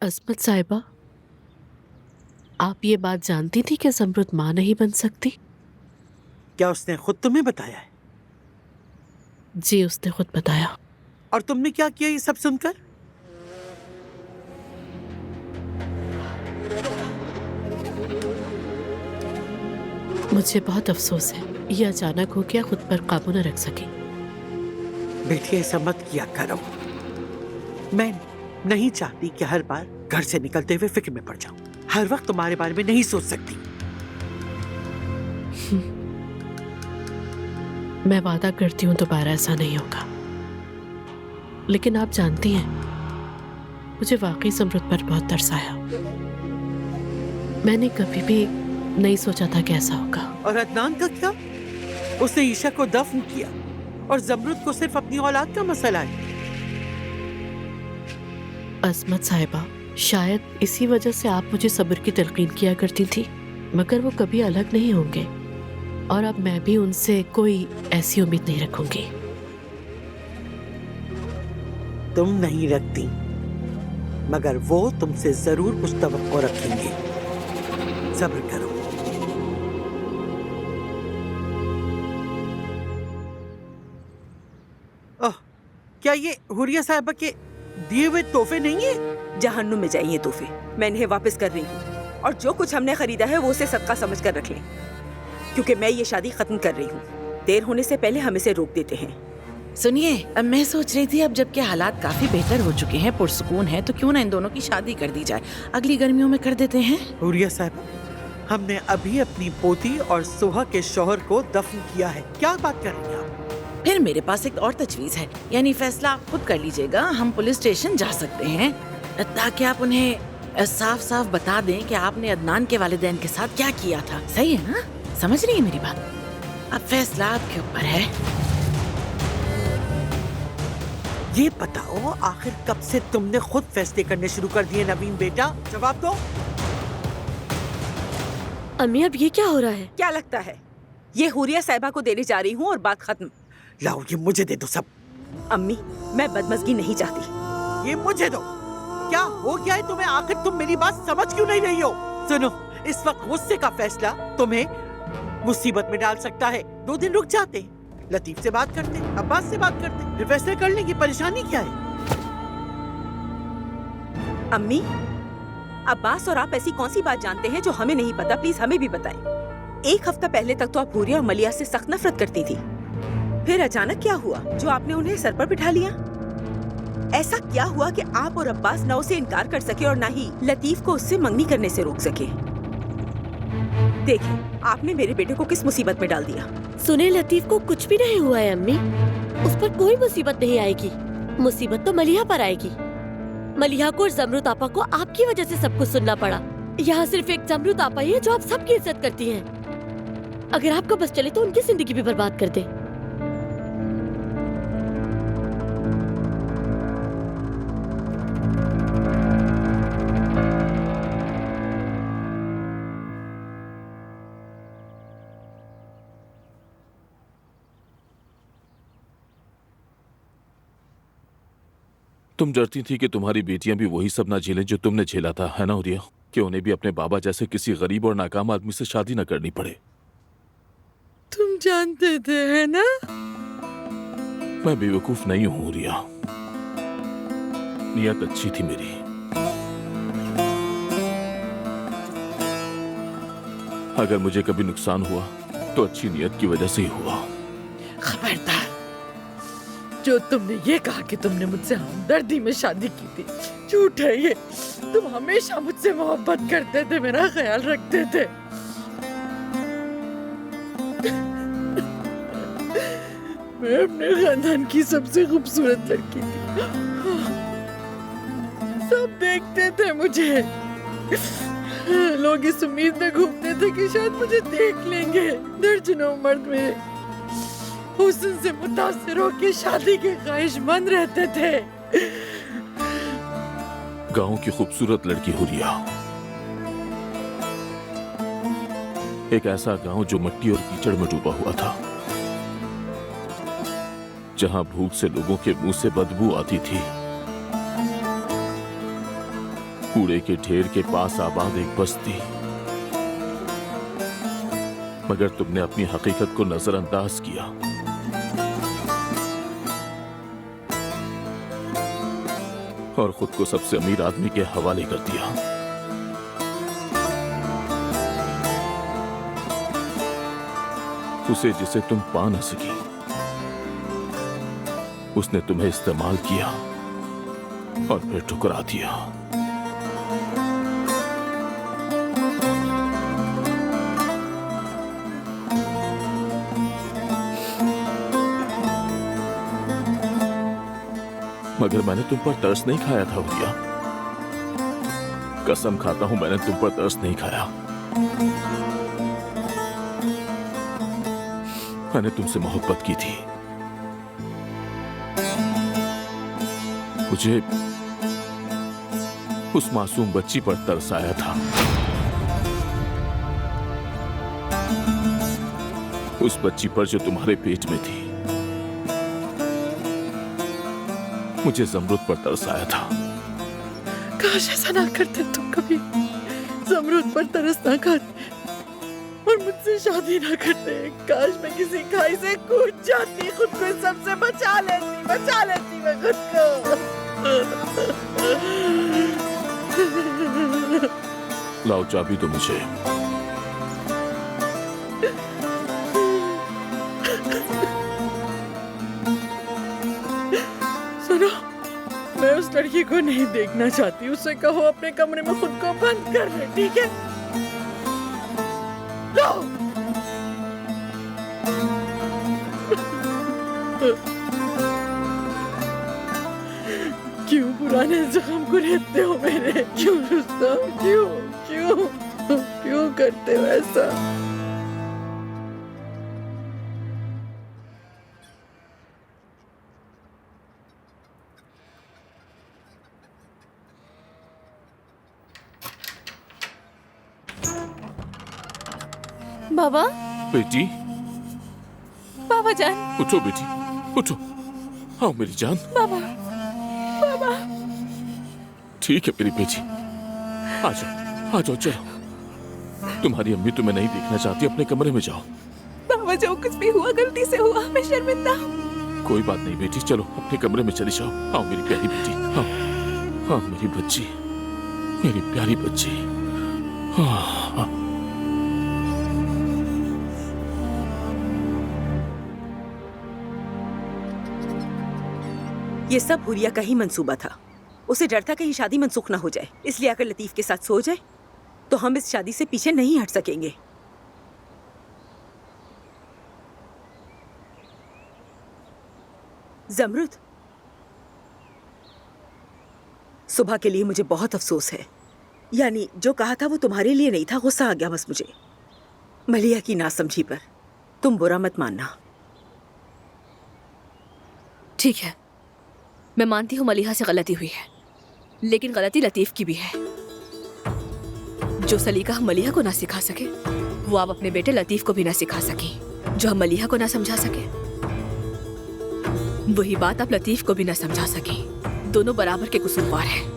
अस्मत साहिबा, आप ये बात जानती थी कि ज़मरुद माँ नहीं बन सकती? क्या उसने खुद तुम्हें बताया है? जी, उसने खुद बताया। और तुमने क्या किया ये सब सुनकर? मुझे बहुत अफसोस है, ये अचानक हो गया, खुद पर काबू न रख सकी। बेटी, ऐसा मत किया करो। मैं नहीं चाहती कि हर बार घर से निकलते हुए फिक्र में पड़ जाऊं। हर वक्त तुम्हारे बारे में नहीं सोच सकती। मैं वादा करती हूँ दोबारा ऐसा नहीं होगा। लेकिन आप जानती हैं, मुझे वाकई ज़मरुद पर बहुत तरस आया। मैंने कभी भी नहीं सोचा था कि ऐसा होगा। और अदनान का क्या? उसने ईशा को दफन किया और ज़मरुद को सिर्फ अपनी औलाद का मसला है। अस्मत साहिबा, शायद इसी वजह से आप मुझे सब्र की तलकीन किया करती थी, मगर वो कभी अलग नहीं होंगे और अब मैं भी उनसे कोई ऐसी उम्मीद नहीं रखूंगी। तुम नहीं रखती, मगर वो तुमसे जरूर कुछ तवक्को रखेंगे। सब्र करो। ओह, क्या ये हुरिया साहिबा के दिए हुए तोहफे नहीं है? जहन्नुम में जाइए तोहफे, मैं इन्हें वापस कर रही हूँ और जो कुछ हमने खरीदा है वो उसे सदका समझ कर रख लें, क्योंकि मैं ये शादी खत्म कर रही हूँ। देर होने से पहले हम इसे रोक देते हैं। सुनिए, अब मैं सोच रही थी अब जबकि हालात काफी बेहतर हो चुके हैं, पुरसुकून है, तो क्यों ना इन दोनों की शादी कर दी जाए। अगली गर्मियों में कर देते हैं। हुरिया साहिबा, हमने अभी अपनी पोती और सोहा के शौहर को दफन किया है। क्या बात कर रही हैं आप? फिर मेरे पास एक और तजवीज है, यानी फैसला आप खुद कर लीजिएगा। हम पुलिस स्टेशन जा सकते हैं ताकि आप उन्हें साफ साफ बता दें कि आपने अदनान के वालिदैन के साथ क्या किया था। सही है ना? समझ रही है मेरी बात? अब फैसला आपके ऊपर है। ये बताओ, आखिर कब से तुमने खुद फैसले करने शुरू कर दिए नवीन बेटा? जवाब दो। अम्मी, अब ये क्या हो रहा है? क्या लगता है ये हुरिया साहिबा को देने जा रही हूँ और बात खत्म। लाओ, ये मुझे दे दो सब। अम्मी, मैं बदमज़गी नहीं चाहती। ये मुझे दो। क्या हो गया है तुम्हें? आखिर तुम मेरी बात समझ क्यों नहीं रही हो? सुनो, इस वक्त गुस्से का फैसला तुम्हें मुसीबत में डाल सकता है। 2 दिन रुक जाते, लतीफ से बात करते, अब्बास से बात करते, फिर फैसले कर लेंगे। परेशानी क्या है? अम्मी, अब्बास और आप ऐसी कौन सी बात जानते हैं जो हमें नहीं पता? प्लीज हमें भी बताएं। 1 हफ्ता पहले तक तो आप हुरिया और मलिया से सख्त नफरत करती थी, फिर अचानक क्या हुआ जो आपने उन्हें सर पर बिठा लिया? ऐसा क्या हुआ कि आप और अब्बास न उसे इनकार कर सके और न ही लतीफ को उससे मंगनी करने से रोक सके? देखिए, आपने मेरे बेटे को किस मुसीबत में डाल दिया। सुने, लतीफ को कुछ भी नहीं हुआ है अम्मी। उस पर कोई मुसीबत नहीं आएगी। मुसीबत तो मलिहा पर आएगी। मलिहा को और ज़मरुद आपा को आपकी वजह से सब कुछ सुनना पड़ा। यहाँ सिर्फ एक ज़मरुद आपा ही है जो आप सबकी इज्जत करती हैं। अगर आपको बस चले तो उनकी जिंदगी भी बर्बाद कर दे। तुम डरती थी कि तुम्हारी बेटियां भी वही सब ना झेलें जो तुमने झेला था, है ना हुरिया? कि उन्हें भी अपने बाबा जैसे किसी गरीब और नाकाम आदमी से शादी न करनी पड़े। तुम जानते थे, है ना? मैं बेवकूफ नहीं हूं हुरिया, नियत अच्छी थी मेरी। अगर मुझे कभी नुकसान हुआ तो अच्छी नियत की वजह से ही हुआ। खबरदार, जो तुमने ये कहा कि तुमने मुझसे हमदर्दी में शादी की थी, झूठ है ये। तुम हमेशा मुझसे मोहब्बत करते थे, मेरा ख्याल रखते थे। मैं अपने खानदान की सबसे खूबसूरत लड़की थी। सब देखते थे मुझे। लोग इस उम्मीद में घूमते थे कि शायद मुझे देख लेंगे। दर्जनों मर्द मेरे हुस्न से मुतासिर होकर शादी के ख्वाहिशमंद रहते थे। गांव की खूबसूरत लड़की हुरिया, एक ऐसा गांव जो मिट्टी और कीचड़ में डूबा हुआ था, जहां भूख से लोगों के मुंह से बदबू आती थी कूड़े के ढेर के पास आबाद एक बस्ती, मगर तुमने अपनी हकीकत को नजरअंदाज किया। और खुद को सबसे अमीर आदमी के हवाले कर दिया। उसे जिसे तुम पा न सकी, उसने तुम्हें इस्तेमाल किया और फिर ठुकरा दिया। मगर मैंने तुम पर तरस नहीं खाया था हुरिया। कसम खाता हूं मैंने तुम पर तरस नहीं खाया। मैंने तुमसे मोहब्बत की थी। मुझे उस मासूम बच्ची पर तरस आया था, उस बच्ची पर जो तुम्हारे पेट में थी। मुझे जमरुद पर तरस आया था। काश ऐसा ना करते तुम कभी, जमरुद पर तरस ना खाते और मुझसे शादी ना करते। काश मैं किसी खाई से कूद जाती, खुद को इस सबसे बचा लेती मैं खुद को। लाओ चाबी दो मुझे। सुनो, मैं उस लड़की को नहीं देखना चाहती। उससे कहो अपने कमरे में खुद को बंद कर ले, ठीक है? लो। क्यों पुराने जख्म को रेतते हो मेरे? क्यों रुस्तम? क्यों क्यों क्यों करते हो ऐसा? बाबा, बेटी बाबा जान, उठो बेटी, उठो। आओ मेरी जान। बाबा, बाबा। ठीक है मेरी बेटी, आ जाओ, आ जाओ, चलो। तुम्हारी अम्मी तुम्हें नहीं देखना चाहती, अपने कमरे में जाओ। बाबा जो कुछ भी हुआ गलती से हुआ, मैं शर्मिंदा हूँ। कोई बात नहीं बेटी, चलो अपने कमरे में चली जाओ। आओ मेरी प्यारी बेटी, आओ। हाँ मेरी बच्ची, मेरी प्यारी बच्ची। हाँ। ये सब हुरिया का ही मंसूबा था। उसे डर था कहीं शादी मनसूख ना हो जाए, इसलिए अगर लतीफ के साथ सो जाए तो हम इस शादी से पीछे नहीं हट सकेंगे। जमरुद, सुबह के लिए मुझे बहुत अफसोस है। यानी जो कहा था वो तुम्हारे लिए नहीं था, गुस्सा आ गया बस मुझे। मलिया की नासमझी पर तुम बुरा मत मानना। ठीक है, मैं मानती हूँ मलिहा से गलती हुई है, लेकिन गलती लतीफ की भी है। जो सलीका हम मलिहा को ना सिखा सके, वो आप अपने बेटे लतीफ को भी ना सिखा सके। जो हम मलिहा को ना समझा सके, वही बात आप लतीफ को भी ना समझा सके। दोनों बराबर के कसूरवार हैं।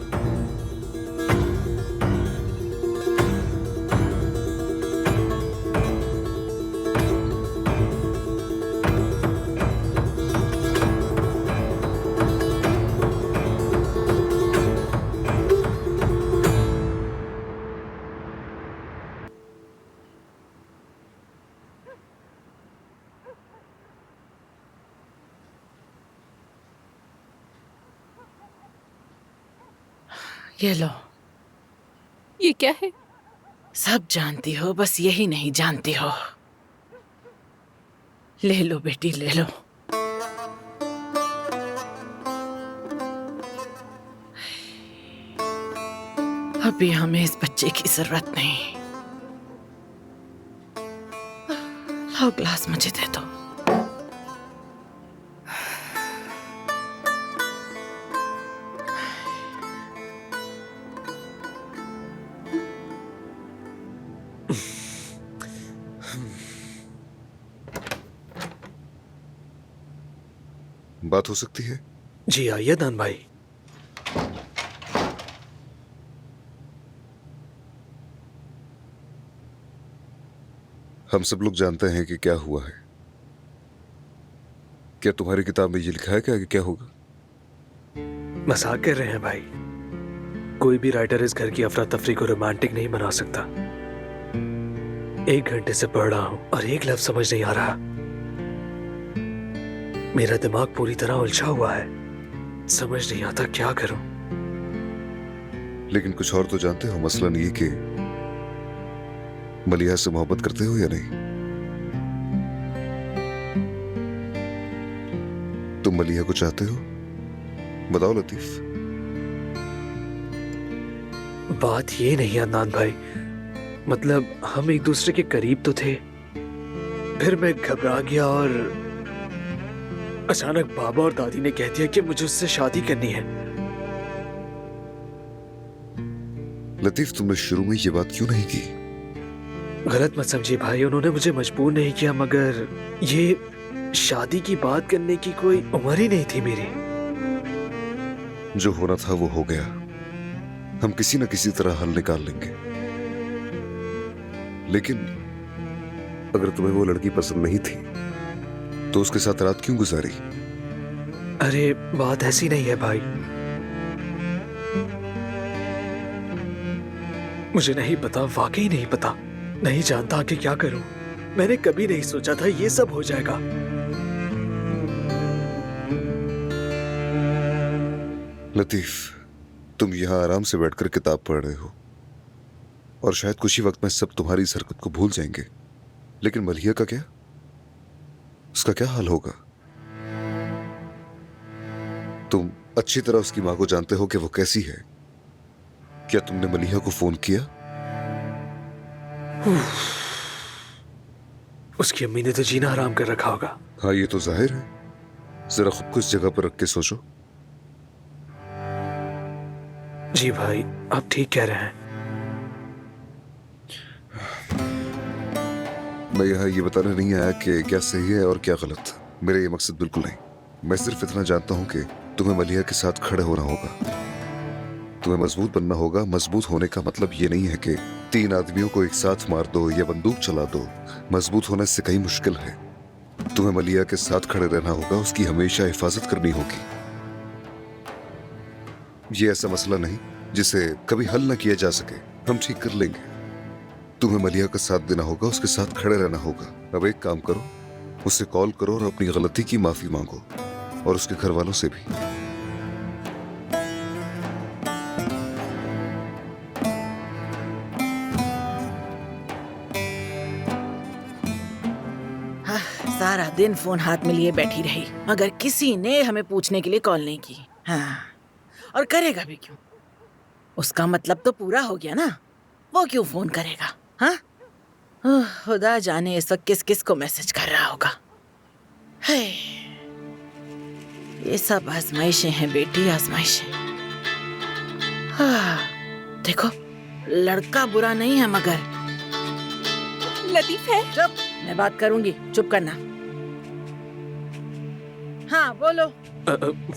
ये लो। ये क्या है? सब जानती हो, बस यही नहीं जानती हो। ले लो बेटी, ले लो। अभी हमें इस बच्चे की जरूरत नहीं। लो ग्लास मुझे दे दो। बात हो सकती है? जी आइए दान भाई। हम सब लोग जानते हैं कि क्या हुआ है। क्या तुम्हारी किताब में ये लिखा है क्या कि क्या होगा? मजाक कर रहे हैं भाई। कोई भी राइटर इस घर की अफरा तफरी को रोमांटिक नहीं बना सकता। 1 घंटे से पढ़ रहा हूं और एक लफ्ज समझ नहीं आ रहा। मेरा दिमाग पूरी तरह उलझा हुआ है, समझ नहीं आता क्या करूं। लेकिन कुछ और तो जानते हो, मसलन ये कि मलिहा से मोहब्बत करते हो या नहीं? तुम मलिहा को चाहते हो? बताओ लतीफ। बात ये नहीं अदनान भाई, मतलब हम एक दूसरे के करीब तो थे, फिर मैं घबरा गया और अचानक बाबा और दादी ने कह दिया कि मुझे उससे शादी करनी है। लतीफ, तुमने शुरू में ये बात क्यों नहीं की? गलत मत समझिए भाई, उन्होंने मुझे मजबूर नहीं किया, मगर ये शादी की बात करने की कोई उम्र ही नहीं थी मेरी। जो होना था वो हो गया। हम किसी न किसी तरह हल निकाल लेंगे। लेकिन अगर तुम्हें वो लड़की पसंद नहीं थी तो उसके साथ रात क्यों गुजारी? अरे बात ऐसी नहीं है भाई, मुझे नहीं पता, वाकई नहीं पता, नहीं जानता कि क्या करूं। मैंने कभी नहीं सोचा था ये सब हो जाएगा। लतीफ, तुम यहाँ आराम से बैठकर किताब पढ़ रहे हो और शायद कुछ ही वक्त में सब तुम्हारी इस हरकत को भूल जाएंगे। लेकिन मलिहा का क्या? उसका क्या हाल होगा? तुम अच्छी तरह उसकी मां को जानते हो कि वो कैसी है। क्या तुमने मलिहा को फोन किया? उसकी अम्मी ने तो जीना हराम कर रखा होगा। हाँ, ये तो जाहिर है। जरा खुद को इस जगह पर रख के सोचो। जी भाई, आप ठीक कह रहे हैं। मैं यहाँ ये बताने नहीं आया कि क्या सही है और क्या गलत। मेरा ये मकसद बिल्कुल नहीं। मैं सिर्फ इतना जानता हूँ कि तुम्हें मलिहा के साथ खड़े होना होगा। तुम्हें मजबूत बनना होगा। मजबूत होने का मतलब ये नहीं है कि 3 आदमियों को एक साथ मार दो या बंदूक चला दो। मजबूत होने से कहीं मुश्किल है। तुम्हें मलिहा के साथ खड़े रहना होगा, उसकी हमेशा हिफाजत करनी होगी। ये ऐसा मसला नहीं जिसे कभी हल न किया जा सके। हम ठीक कर लेंगे। तुम्हें मलिहा का साथ देना होगा, उसके साथ खड़े रहना होगा। अब एक काम करो, उसे कॉल करो और अपनी गलती की माफी मांगो, और उसके घर वालों से भी। सारा दिन फोन हाथ में लिए बैठी रही, मगर किसी ने हमें पूछने के लिए कॉल नहीं की। हाँ, और करेगा भी क्यों? उसका मतलब तो पूरा हो गया ना। वो क्यों फोन करेगा? हाँ, खुदा जाने इस वक्त किस किस को मैसेज कर रहा होगा। है, ये सब आजमाइशें हैं बेटी, आजमाइशें। हाँ, देखो, लड़का बुरा नहीं है, मगर लतीफ है। चुप, मैं बात करूंगी, चुप करना। हाँ बोलो।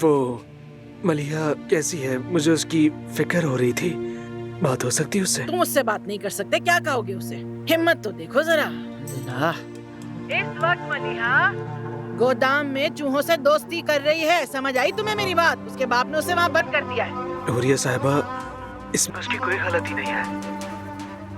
वो मलिहा कैसी है? मुझे उसकी फिक्र हो रही थी। बात हो सकती है उससे? तुम उससे बात नहीं कर सकते, क्या कहोगे उसे? हिम्मत तो देखो जरा। इस वक्त मलिहा गोदाम में चूहों से दोस्ती कर रही है। समझ आई तुम्हें मेरी बात? उसके बाप ने उसे वहाँ बंद कर दिया है। हुरिया साहिबा, इसमें उसकी कोई गलती नहीं है।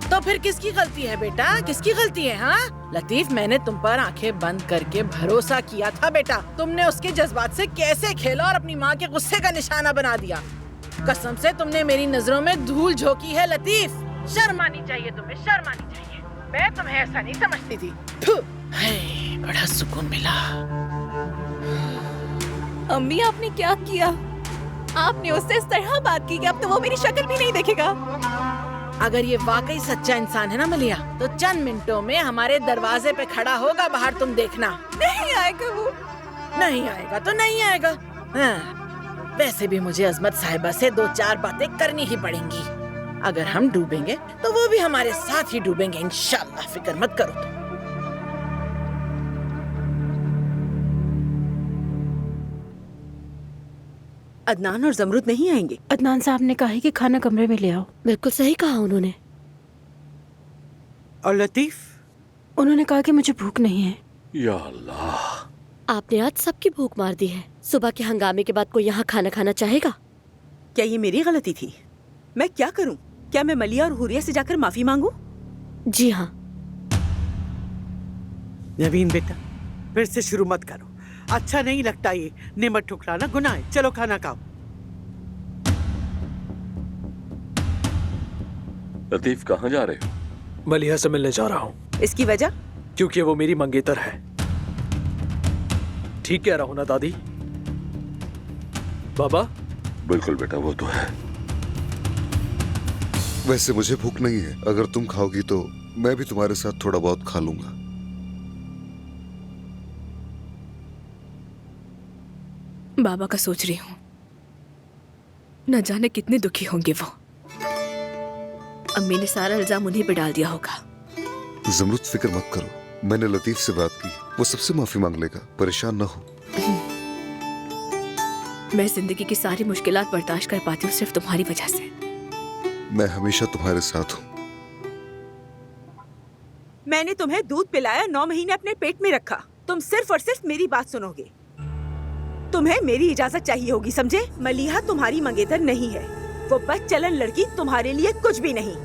तो फिर किसकी गलती है बेटा? किसकी गलती है? हाँ लतीफ, मैंने तुम पर आंखें बंद करके भरोसा किया था बेटा। तुमने उसके जज्बात से कैसे खेला और अपनी माँ के गुस्से का निशाना बना दिया। कसम से तुमने मेरी नजरों में धूल झोंकी है लतीफ। शर्म आनी चाहिए तुम्हें, शर्म आनी चाहिए। मैं तुम्हें ऐसा नहीं समझती थी। बड़ा सुकून मिला। अम्मी, आपने क्या किया? आपने उससे इस तरह बात की कि अब तो वो मेरी शक्ल भी नहीं देखेगा। अगर ये वाकई सच्चा इंसान है ना मलिहा, तो चंद मिनटों में हमारे दरवाजे पे खड़ा होगा बाहर, तुम देखना। नहीं आएगा वो। नहीं आएगा तो नहीं आएगा। हाँ, वैसे भी मुझे अजमत साहिबा से 2-4 बातें करनी ही पड़ेंगी। अगर हम डूबेंगे तो वो भी हमारे साथ ही डूबेंगे इंशाल्लाह, फिक्र मत करो तुम। अदनान और जमरुद नहीं आएंगे। अदनान साहब ने कहा है कि खाना कमरे में ले आओ। बिल्कुल सही कहा उन्होंने। और लतीफ, उन्होंने कहा कि मुझे भूख नहीं है। या अल्लाह। आपने आज सबकी भूख मार दी है। सुबह के हंगामे के बाद कोई यहाँ खाना खाना चाहेगा? क्या ये मेरी गलती थी? मैं क्या करूं? क्या मैं मलिया और हुरिया से जाकर माफी मांगू? जी हाँ। नवीन बेटा, फिर से शुरू मत करो। अच्छा नहीं लगता ये नेमत ठुकराना, गुनाह है। चलो खाना खाओ। लतीफ कहाँ जा रहे हो? मलिहा से मिलने जा रहा हूँ। इसकी वजह? क्योंकि वो मेरी मंगेतर है। ठीक कह रहा हूँ ना दादी? बाबा? बिल्कुल बेटा, वो तो है। वैसे मुझे भूख नहीं है। अगर तुम खाओगी तो मैं भी तुम्हारे साथ थोड़ा बहुत खा लूंगा। बाबा का सोच रही हूँ, न जाने कितने दुखी होंगे वो। अम्मी ने सारा इल्जाम उन्हीं पे डाल दिया होगा। जमरुद, फिक्र मत करो। मैंने लतीफ से बात की, वो सबसे माफी मांग लेगा। परेशान ना हो। मैं जिंदगी की सारी मुश्किलात बर्दाश्त कर पाती हूँ सिर्फ तुम्हारी वजह से। मैं हमेशा तुम्हारे साथ हूँ। मैंने तुम्हें दूध पिलाया, 9 महीने अपने पेट में रखा। तुम सिर्फ और सिर्फ मेरी बात सुनोगे। तुम्हें मेरी इजाजत चाहिए होगी, समझे? मलिहा तुम्हारी मंगेतर नहीं है। वो बदचलन लड़की तुम्हारे लिए कुछ भी नहीं।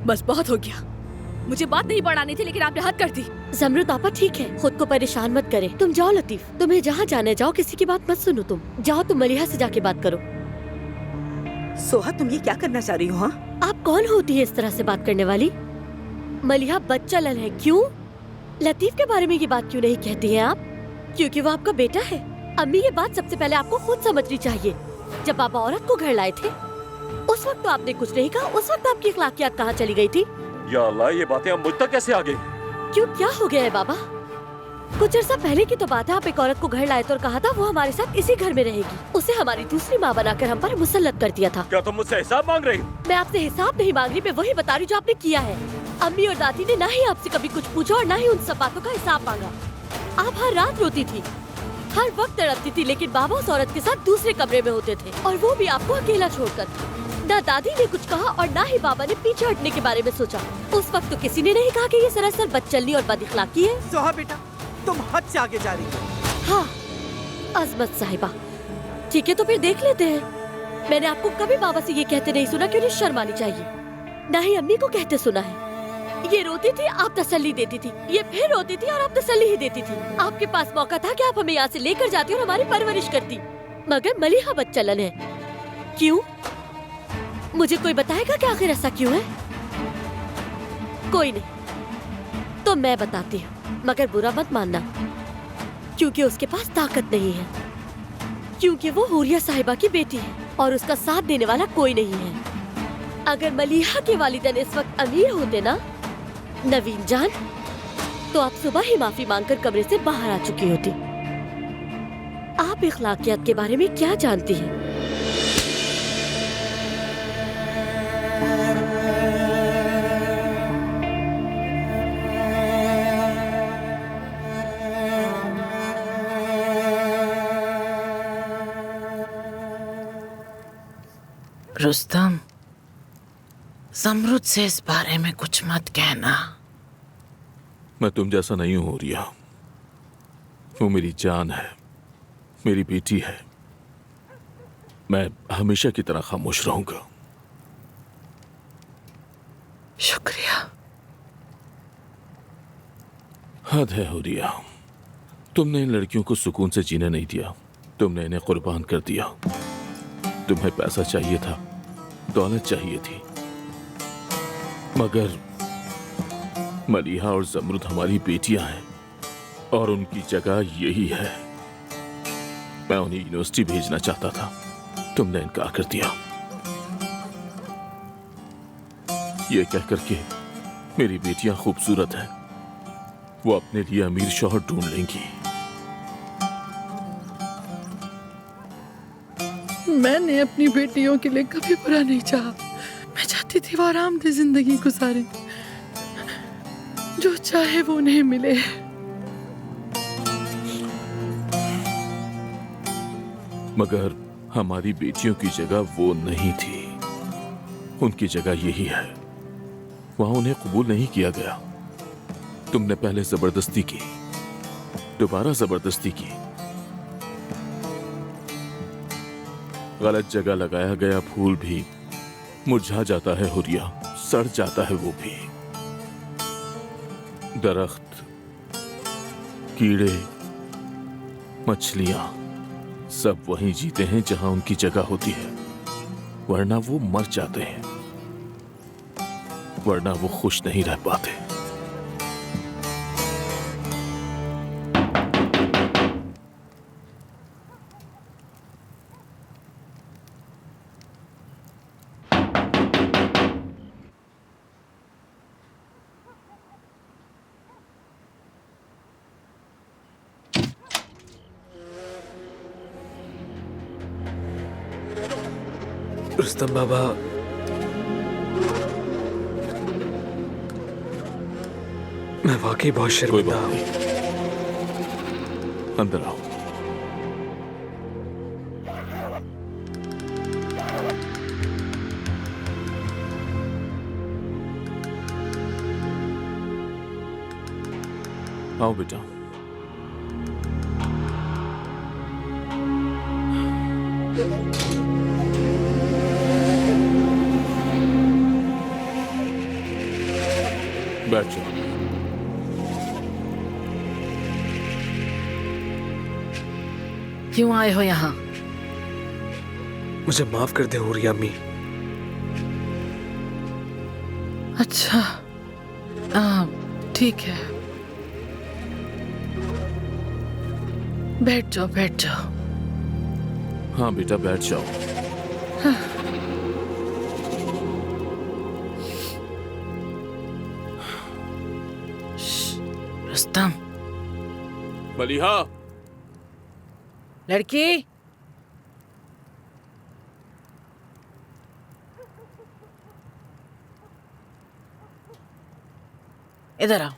बस बहुत हो गया। मुझे बात नहीं बढ़ानी थी, लेकिन आपने हद कर दी। जमरुद आपा ठीक है, खुद को परेशान मत करें। तुम जाओ लतीफ, तुम्हें जहाँ जाना जाओ, किसी की बात मत सुनो। तुम जाओ, तुम मलिहा से जाके बात करो। सोहा, तुम ये क्या करना चाह रही हो? हाँ, आप कौन होती है इस तरह से बात करने वाली? मलिहा बदचलन है। क्यों? लतीफ के बारे में ये बात क्यों नहीं कहती हैं आप? क्योंकि वो आपका बेटा है। अम्मी, ये बात सबसे पहले आपको खुद समझनी चाहिए। जब पापा औरत को घर लाए थे उस वक्त तो आपने कुछ नहीं कहा। उस वक्त आपकी अखलाकियात कहाँ चली गई थी? या अल्लाह, ये बातें अब मुझ तक कैसे आ गई? क्यों, क्या हो गया है बाबा? कुछ अर्सा पहले की तो बात है, आप एक औरत को घर लाए थे और कहा था वो हमारे साथ इसी घर में रहेगी। उसे हमारी दूसरी माँ बनाकर हम पर मुसल्लत कर दिया था। क्या तुम मुझसे हिसाब मांग रही हो? मैं आपसे हिसाब नहीं मांग रही, मैं वही बता रही जो आपने किया है। अम्मी और दादी ने ना ही आपसे कभी कुछ पूछा और ना ही उन सब बातों का हिसाब मांगा। आप हर रात रोती थी, हर वक्त तड़पती थी, लेकिन बाबा उस औरत के साथ दूसरे कमरे में होते थे, और वो भी आपको अकेला छोड़कर। ना दादी ने कुछ कहा और ना ही बाबा ने पीछे हटने के बारे में सोचा। उस वक्त तो किसी ने नहीं कहा कि ये सरासर बदचलनी और बदअखलाकी है। सोहा बेटा, तुम हद से आगे जा रही हो। हाँ, अजमत साहिबा, ठीक है तो फिर देख लेते हैं। मैंने आपको कभी बाबा से ये कहते नहीं सुना कि उन्हें शर्म आनी चाहिए, ना ही अम्मी को कहते सुना है। ये रोती थी, आप तसल्ली देती थी, ये फिर रोती थी और आप तसल्ली ही देती थी। आपके पास मौका था कि आप हमें यहाँ से लेकर जाती और हमारी परवरिश करती, मगर मलिहा बदचलन है। क्यों? मुझे कोई बताएगा कि आखिर ऐसा क्यों है? कोई नहीं, तो मैं बताती हूँ, मगर बुरा मत मानना, क्योंकि उसके पास ताकत नहीं है। क्योंकि वो हुरिया साहिबा की बेटी है और उसका साथ देने वाला कोई नहीं है। अगर मलिहा के वालिदैन इस वक्त अमीर होते ना नवीन जान, तो आप सुबह ही माफी मांगकर कमरे से बाहर आ चुकी होती। आप इखलाकियात के बारे में क्या जानती हैं? रुस्तम, जमरुद से इस बारे में कुछ मत कहना। मैं तुम जैसा नहीं हूं रिया। वो मेरी जान है, मेरी बेटी है। मैं हमेशा की तरह खामोश रहूंगा। शुक्रिया। हद है हुरिया, तुमने इन लड़कियों को सुकून से जीने नहीं दिया। तुमने इन्हें कुर्बान कर दिया। तुम्हें पैसा चाहिए था, दौलत चाहिए थी, मगर मलिहा और जमरुद हमारी बेटियां हैं और उनकी जगह यही है। मैं उन्हें यूनिवर्सिटी भेजना चाहता था, तुमने इनकार कर दिया। ये कहकर के मेरी बेटियां खूबसूरत हैं, वो अपने लिए अमीर शौहर ढूंढ लेंगी। मैंने अपनी बेटियों के लिए कभी बुरा नहीं चाहा। मैं चाहती थी वो आरामदेह जिंदगी गुजारे, जो चाहे वो उन्हें मिले। मगर हमारी बेटियों की जगह वो नहीं थी, उनकी जगह यही है। वहां उन्हें कबूल नहीं किया गया। तुमने पहले जबरदस्ती की, दोबारा जबरदस्ती की। गलत जगह लगाया गया फूल भी मुरझा जाता है हुरिया, सड़ जाता है वो भी। दरख्त, कीड़े, मछलियां सब वहीं जीते हैं जहां उनकी जगह होती है, वरना वो मर जाते हैं, वरना वो खुश नहीं रह पाते। रुस्तम बाबा, मैं वाकई बहुत कोई शर्मिंदा बात हूँ। नहीं, अंदर आओ। आओ बेटा। बैठ जाओ। क्यों आए हो यहाँ? मुझे माफ कर दे हुरिया अम्मी। अच्छा, ठीक है, बैठ जाओ, बैठ जाओ। हाँ बेटा, बैठ जाओ। रुस्तम, मलिहा, लड़की, इधर आओ।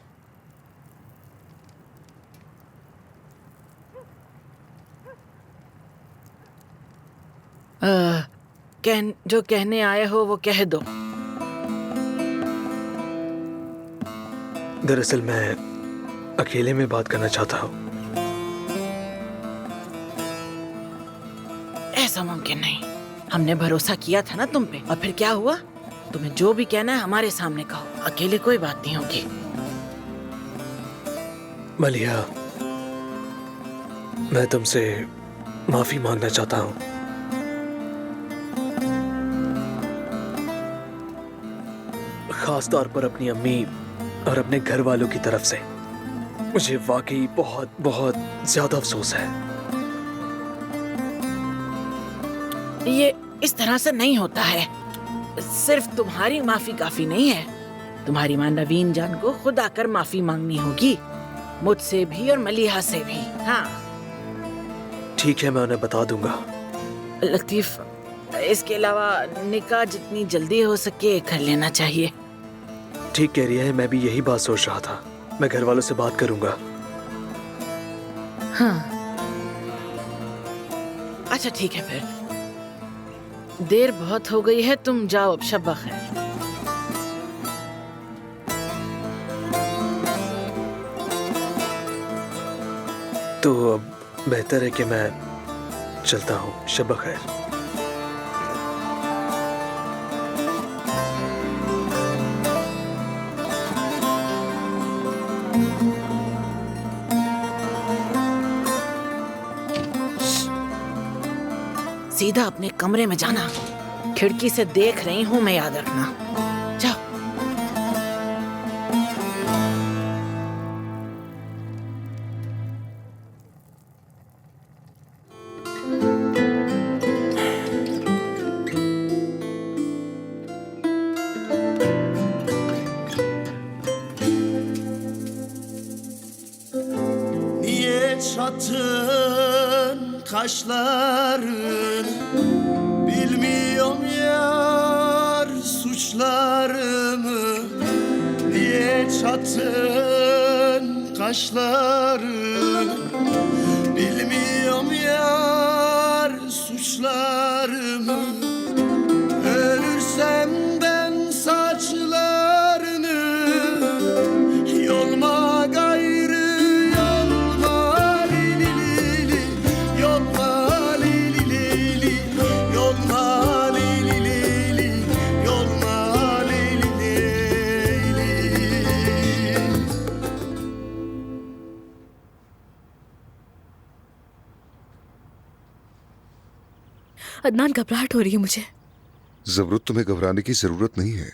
जो कहने आए हो वो कह दो। दरअसल मैं अकेले में बात करना चाहता हूँ। ऐसा मुमकिन नहीं। हमने भरोसा किया था ना तुम पे, और फिर क्या हुआ? तुम्हें जो भी कहना है हमारे सामने कहो, अकेले कोई बात नहीं होगी। मलिहा, मैं तुमसे माफी मांगना चाहता हूँ। खास तौर पर अपनी अम्मी और अपने घर वालों की तरफ से। मुझे वाकई बहुत बहुत ज्यादा अफसोस है। ये इस तरह से नहीं होता है। सिर्फ तुम्हारी माफी काफी नहीं है। तुम्हारी माँ नवीन जान को खुद आकर माफी मांगनी होगी, मुझसे भी और मलिहा से भी। हाँ ठीक है, मैं उन्हें बता दूंगा। लतीफ, इसके अलावा निकाह जितनी जल्दी हो सके कर लेना चाहिए। ठीक कह रही है, मैं भी यही बात सोच रहा था। मैं घर वालों से बात करूंगा। हाँ, अच्छा ठीक है, फिर देर बहुत हो गई है, तुम जाओ अब। शब बखैर। तो अब बेहतर है कि मैं चलता हूँ। शब बखैर। सीधा अपने कमरे में जाना। खिड़की से देख रही हूँ मैं, याद रखना। जाओ। Niye çatın kaşların, bilmiyorum yar suçlarımı. Niye çatın kaşların, bilmiyorum yar suçlarımı. Ölürsem ben saçlarımı Adnan, घबराहट हो रही है मुझे। जमरुद, तुम्हें घबराने की जरूरत नहीं है।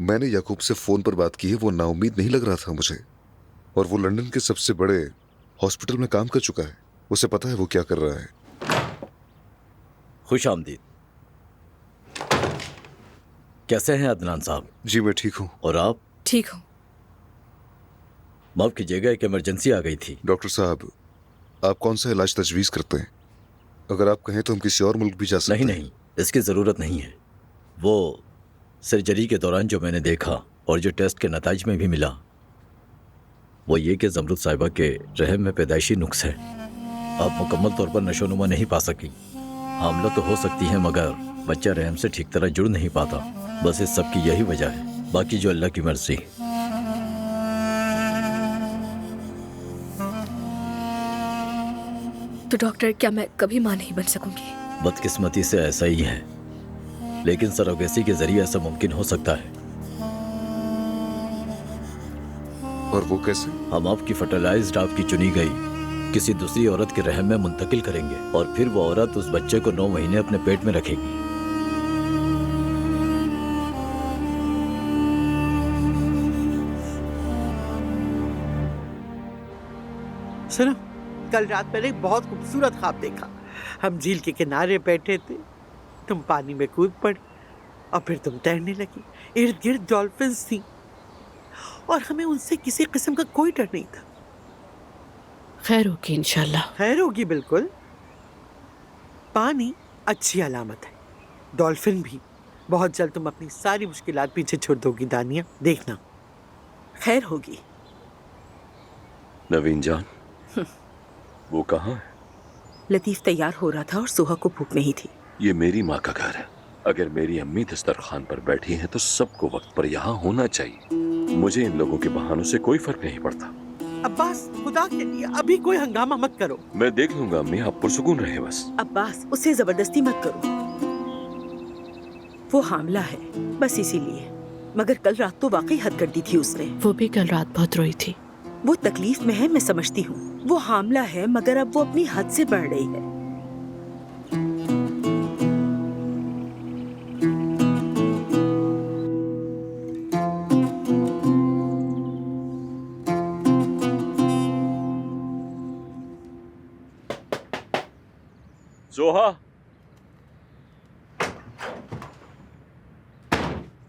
मैंने याकूब से फोन पर बात की है, वो नाउम्मीद नहीं लग रहा था मुझे। और वो लंदन के सबसे बड़े हॉस्पिटल में काम कर चुका है। उसे पता है वो क्या कर रहा है। खुश आमदीद। कैसे हैं अदनान साहब? जी मैं ठीक हूँ। और आप? ठीक हूँ। माफ कीजिएगा, एक इमरजेंसी आ गई थी। डॉक्टर साहब, आप कौन सा इलाज तजवीज करते हैं? अगर आप कहें तो हम किसी और मुल्क भी जा सकते हैं। नहीं, इसकी ज़रूरत नहीं है। वो सर्जरी के दौरान जो मैंने देखा और जो टेस्ट के नताइज में भी मिला, वो ये कि जमरुद साहिबा के रहम में पैदाइशी नुक्स है। आप मुकम्मल तौर पर नशोनुमा नहीं पा सकी। हामला तो हो सकती है मगर बच्चा रहम से ठीक तरह जुड़ नहीं पाता। बस इस सब की यही वजह है, बाकी जो अल्लाह की मर्जी। तो डॉक्टर, क्या मैं कभी माँ नहीं बन सकूंगी? बदकिस्मती से ऐसा ही है, लेकिन सरोगेसी के जरिए ऐसा मुमकिन हो सकता है। और वो कैसे? हम आपकी फर्टिलाइज्ड, आपकी चुनी गई किसी दूसरी औरत के रहम में मुंतकिल करेंगे और फिर वो औरत उस बच्चे को 9 महीने अपने पेट में रखेगी। सुनो, कल रात मैंने एक बहुत खूबसूरत ख्वाब देखा। हम झील के किनारे बैठे थे, तुम पानी में कूद पड़ी और फिर तुम तैरने लगी। इर्द गिर्द डॉल्फिन्स थी और हमें उनसे किसी किस्म का कोई डर नहीं था। खैर होगी इंशाल्लाह। खैर होगी, बिल्कुल। पानी अच्छी अलामत है, डॉल्फिन भी। बहुत जल्द तुम अपनी सारी मुश्किलात पीछे छोड़ दोगी दानिया, देखना। खैर होगी। नवीन जान, वो कहाँ है? लतीफ तैयार हो रहा था और सुहा को भूख नहीं थी। ये मेरी माँ का घर है। अगर मेरी अम्मी दस्तरखान पर बैठी हैं तो सबको वक्त पर यहाँ होना चाहिए। मुझे इन लोगों के बहानों से कोई फर्क नहीं पड़ता। अब्बास, खुदा के लिए अभी कोई हंगामा मत करो। मैं देख लूंगा अम्मी, आप पुरसुकून रहे बस। अब्बास, उसे जबरदस्ती मत करो। वो हामला है, बस इसीलिए। मगर कल रात तो वाकई हद कर दी थी उसने। वो भी कल रात बहुत रोई थी। वो तकलीफ में है, मैं समझती हूँ। वो हामला है मगर अब वो अपनी हद से बढ़ रही है। जोहा,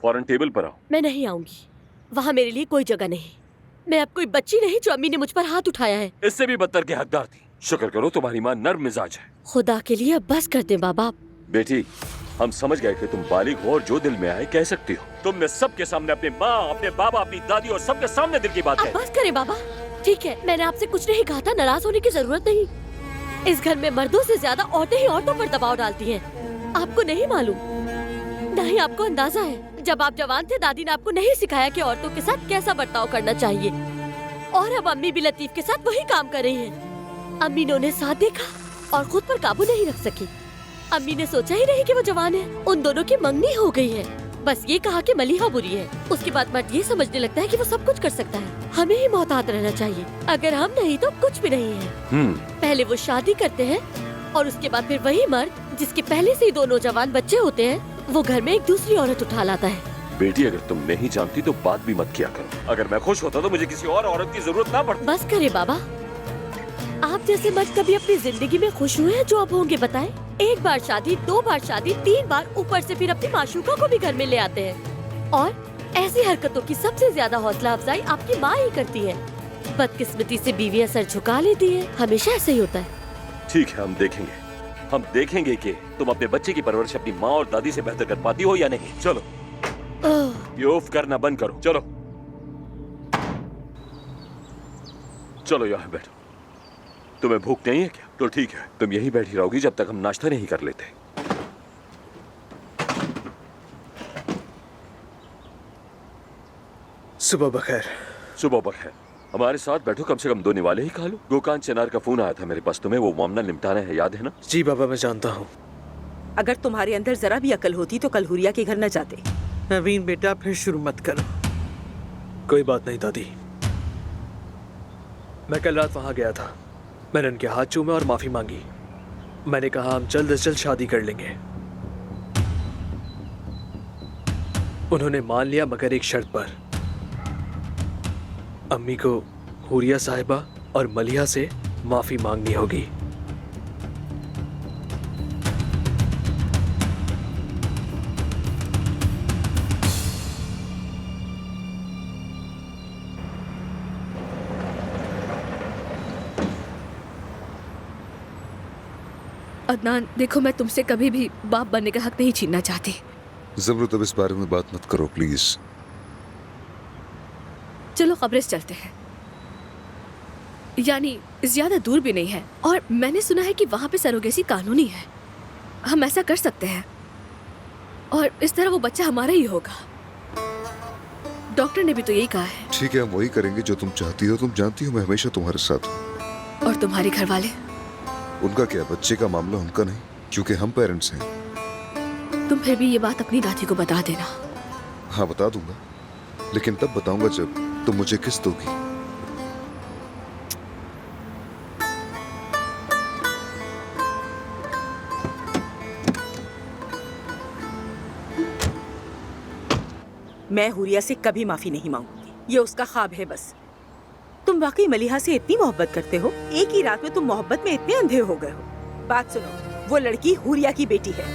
फौरन टेबल पर आओ। मैं नहीं आऊंगी, वहाँ मेरे लिए कोई जगह नहीं। मैं अब कोई बच्ची नहीं जो अम्मी ने मुझ पर हाथ उठाया है। इससे भी बदतर के हकदार थी। शुक्र करो तुम्हारी माँ नर्म मिजाज है। खुदा के लिए अब बस कर दे बाबा। बेटी, हम समझ गए कि तुम बालिग हो और जो दिल में आए कह सकती हो। तुमने सबके सामने अपने माँ, अपने बाबा, अपनी दादी और सबके सामने दिल की बात अब है। बस करे बाबा, ठीक है। मैंने आपसे कुछ नहीं कहा था, नाराज होने की जरूरत नहीं। इस घर में मर्दों से ज्यादा औरतें ही औरतों पर दबाव डालती हैं। आपको नहीं मालूम, न ही आपको अंदाजा है। जब आप जवान थे दादी ने आपको नहीं सिखाया कि औरतों के साथ कैसा बर्ताव करना चाहिए। और अब अम्मी भी लतीफ के साथ वही काम कर रही हैं। अम्मी ने उन्हें साथ देखा और खुद पर काबू नहीं रख सकी। अम्मी ने सोचा ही नहीं कि वो जवान है। उन दोनों की मंगनी हो गई है। बस ये कहा कि मलिहा बुरी है। उसके बाद मर्द ये समझने लगता है कि वो सब कुछ कर सकता है। हमें ही मोहतात रहना चाहिए। अगर हम नहीं तो कुछ भी नहीं है। पहले वो शादी करते हैं और उसके बाद फिर वही मर्द जिसके पहले से ही 2 नौजवान बच्चे होते हैं, वो घर में एक दूसरी औरत उठा लाता है। बेटी, अगर तुम नहीं जानती तो बात भी मत किया करो। अगर मैं खुश होता तो मुझे किसी और औरत की जरूरत ना पड़ती। बस करे बाबा। आप जैसे मर्द कभी अपनी जिंदगी में खुश हुए हैं जो अब होंगे बताएं? 1 बार शादी, 2 बार शादी, 3 बार, ऊपर से फिर अपनी माशूका को भी घर में ले आते हैं। और ऐसी हरकतों की सबसे ज्यादा हौसला अफजाई आपकी माँ ही करती है। बदकिस्मती से बीवियाँ सर झुका लेती है। हमेशा ऐसे ही होता है। ठीक है, हम देखेंगे कि तुम अपने बच्चे की परवरिश अपनी माँ और दादी से बेहतर कर पाती हो या नहीं। चलो, ये उफ करना बंद करो। चलो चलो यहाँ बैठो। तुम्हें भूख नहीं है क्या? तो ठीक है, तुम यहीं बैठी रहोगी जब तक हम नाश्ता नहीं कर लेते। सुबह बखैर। सुबह बखैर। हमारे साथ बैठो, कम से कम 2 निवाले ही खा लो। गोकान चनार का फोन आया था मेरे पास, तुम्हें वो मामला निपटाना है, याद है ना? जी बाबा, मैं जानता हूँ। अगर तुम्हारे अंदर जरा भी अकल होती तो कल हुरिया के घर न जाते। नवीन बेटा, फिर शुरू मत करो। कोई बात नहीं दादी। मैं कल रात वहाँ गया था। मैंने उनके हाथ चूमे और माफी मांगी। मैंने कहा हम जल्द से जल्द शादी कर लेंगे। उन्होंने मान लिया, मगर एक शर्त पर। अम्मी को हुरिया साहिबा और मलिहा से माफी मांगनी होगी। अदनान, देखो मैं तुमसे कभी भी बाप बनने का हक नहीं छीनना चाहती। जमरुत, अब इस बारे में बात मत करो प्लीज। चलो कब्रिस्त चलते हैं, यानी ज्यादा दूर भी नहीं है, और मैंने सुना है कि वहाँ पे सरोगेसी कानूनी है। हम ऐसा कर सकते हैं और इस तरह वो बच्चा हमारा ही होगा। डॉक्टर ने भी तो यही कहा है। ठीक है, हम वही करेंगे जो तुम चाहती हो। तुम जानती हो मैं हमेशा तुम्हारे साथ हूँ। और तुम्हारे घर वाले? उनका क्या, बच्चे का मामला उनका नहीं, क्योंकि हम पेरेंट्स हैं। तुम फिर भी ये बात अपनी दादी को बता देना। हाँ बता दूंगा, लेकिन तब बताऊंगा जब तुम मुझे किस दोगी। मैं हुरिया से कभी माफी नहीं मांगूंगी, ये उसका ख्वाब है बस। तुम वाकई मलिहा से इतनी मोहब्बत करते हो? एक ही रात में तुम मोहब्बत में इतने अंधे हो गए हो। बात सुनो, वो लड़की हुरिया की बेटी है।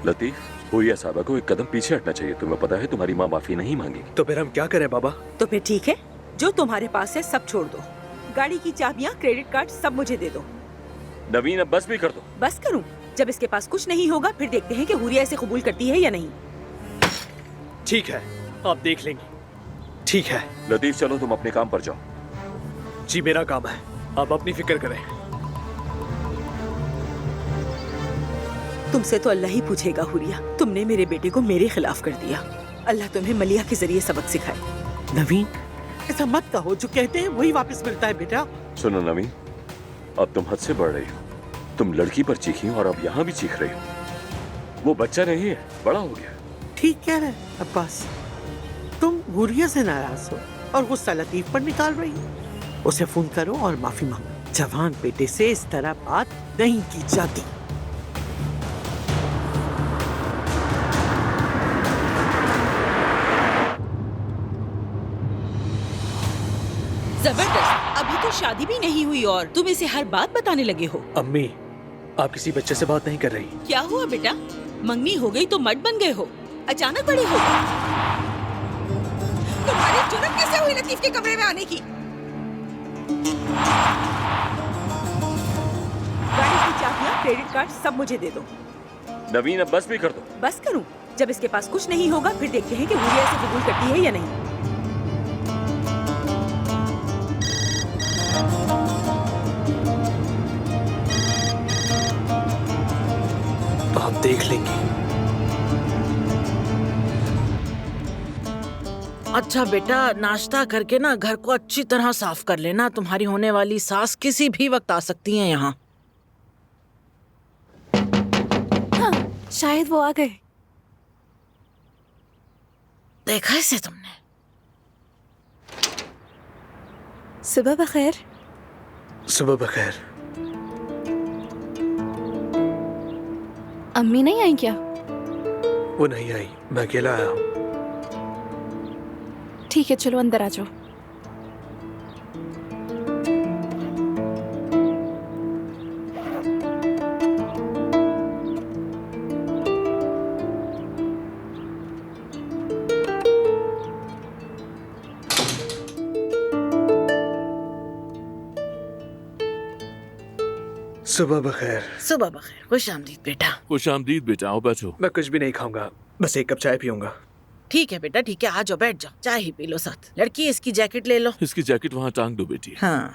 लतीफ, हुरिया साहबा को एक कदम पीछे हटना चाहिए। तुम्हें पता है तुम्हारी माँ माफी नहीं मांगेगी। तो फिर हम क्या करें बाबा? तो फिर ठीक है, जो तुम्हारे पास है सब छोड़ दो। गाड़ी की चाबियाँ, क्रेडिट कार्ड सब मुझे दे दो। नवीन, अब बस भी कर दो। बस करूँ? जब इसके पास कुछ नहीं होगा फिर देखते हैं कि हुरिया इसे कबूल करती है या नहीं। ठीक है, आप देख लेंगे। ठीक है लतीफ, चलो तुम अपने काम पर जाओ। जी, मेरा काम है, आप अपनी फिक्र करें। तुमसे तो अल्लाह ही पूछेगा हुरिया, तुमने मेरे बेटे को मेरे खिलाफ कर दिया। अल्लाह तुम्हें मलिहा के जरिए सबक सिखाए। नवीन, ऐसा मत कहो, जो कहते हैं वही वापस मिलता है बेटा। सुनो नवीन, अब तुम हद से बढ़ रही हो। तुम लड़की पर चीखी और अब यहाँ भी चीख रही हो। वो बच्चा नहीं है, बड़ा हो गया। ठीक कह रहे अब्बास, तुम हुरिया से नाराज हो और गुस्सा लतीफ पर निकाल रही हो। उसे फोन करो और माफी मांगो। जवान बेटे से इस तरह बात नहीं की जाती। जबरदस्त, अभी तो शादी भी नहीं हुई और तुम इसे हर बात बताने लगे हो। अम्मी, आप किसी बच्चे से बात नहीं कर रही। क्या हुआ बेटा? मंगनी हो गई तो मर्द बन गए हो? अचानक बड़े हो गए? तुम्हारी जुर्रत कैसे हुई लतीफ के कमरे में आने की? गाड़ी की चाबियाँ, क्रेडिट कार्ड सब मुझे दे दो। नवीन, अब बस भी कर दो। बस करूं? जब इसके पास कुछ नहीं होगा फिर देखते हैं कि हुरिया इसे कबूल करती है या नहीं। आप देख लेंगे। अच्छा बेटा, नाश्ता करके ना घर को अच्छी तरह साफ कर लेना। तुम्हारी होने वाली सास किसी भी वक्त आ सकती है यहाँ। हाँ, शायद वो आ गए। देखा इसे तुमने? सुबह बखैर। सुबह बखैर। अम्मी नहीं आई क्या? वो नहीं आई, मैं अकेला आया हूँ। ठीक है, चलो अंदर आ जाओ। सुबह बखैर। सुबह बखैर, खुश आमदीद बेटा। खुश आमदीद बेटा, आओ बैठो। मैं कुछ भी नहीं खाऊंगा, बस एक कप चाय पीऊंगा। ठीक है बेटा, ठीक है, आ जाओ, बैठ जाओ, चाय ही पी लो साथ। लड़की, इसकी जैकेट ले लो। इसकी जैकेट वहाँ टांग दो बेटी। हाँ।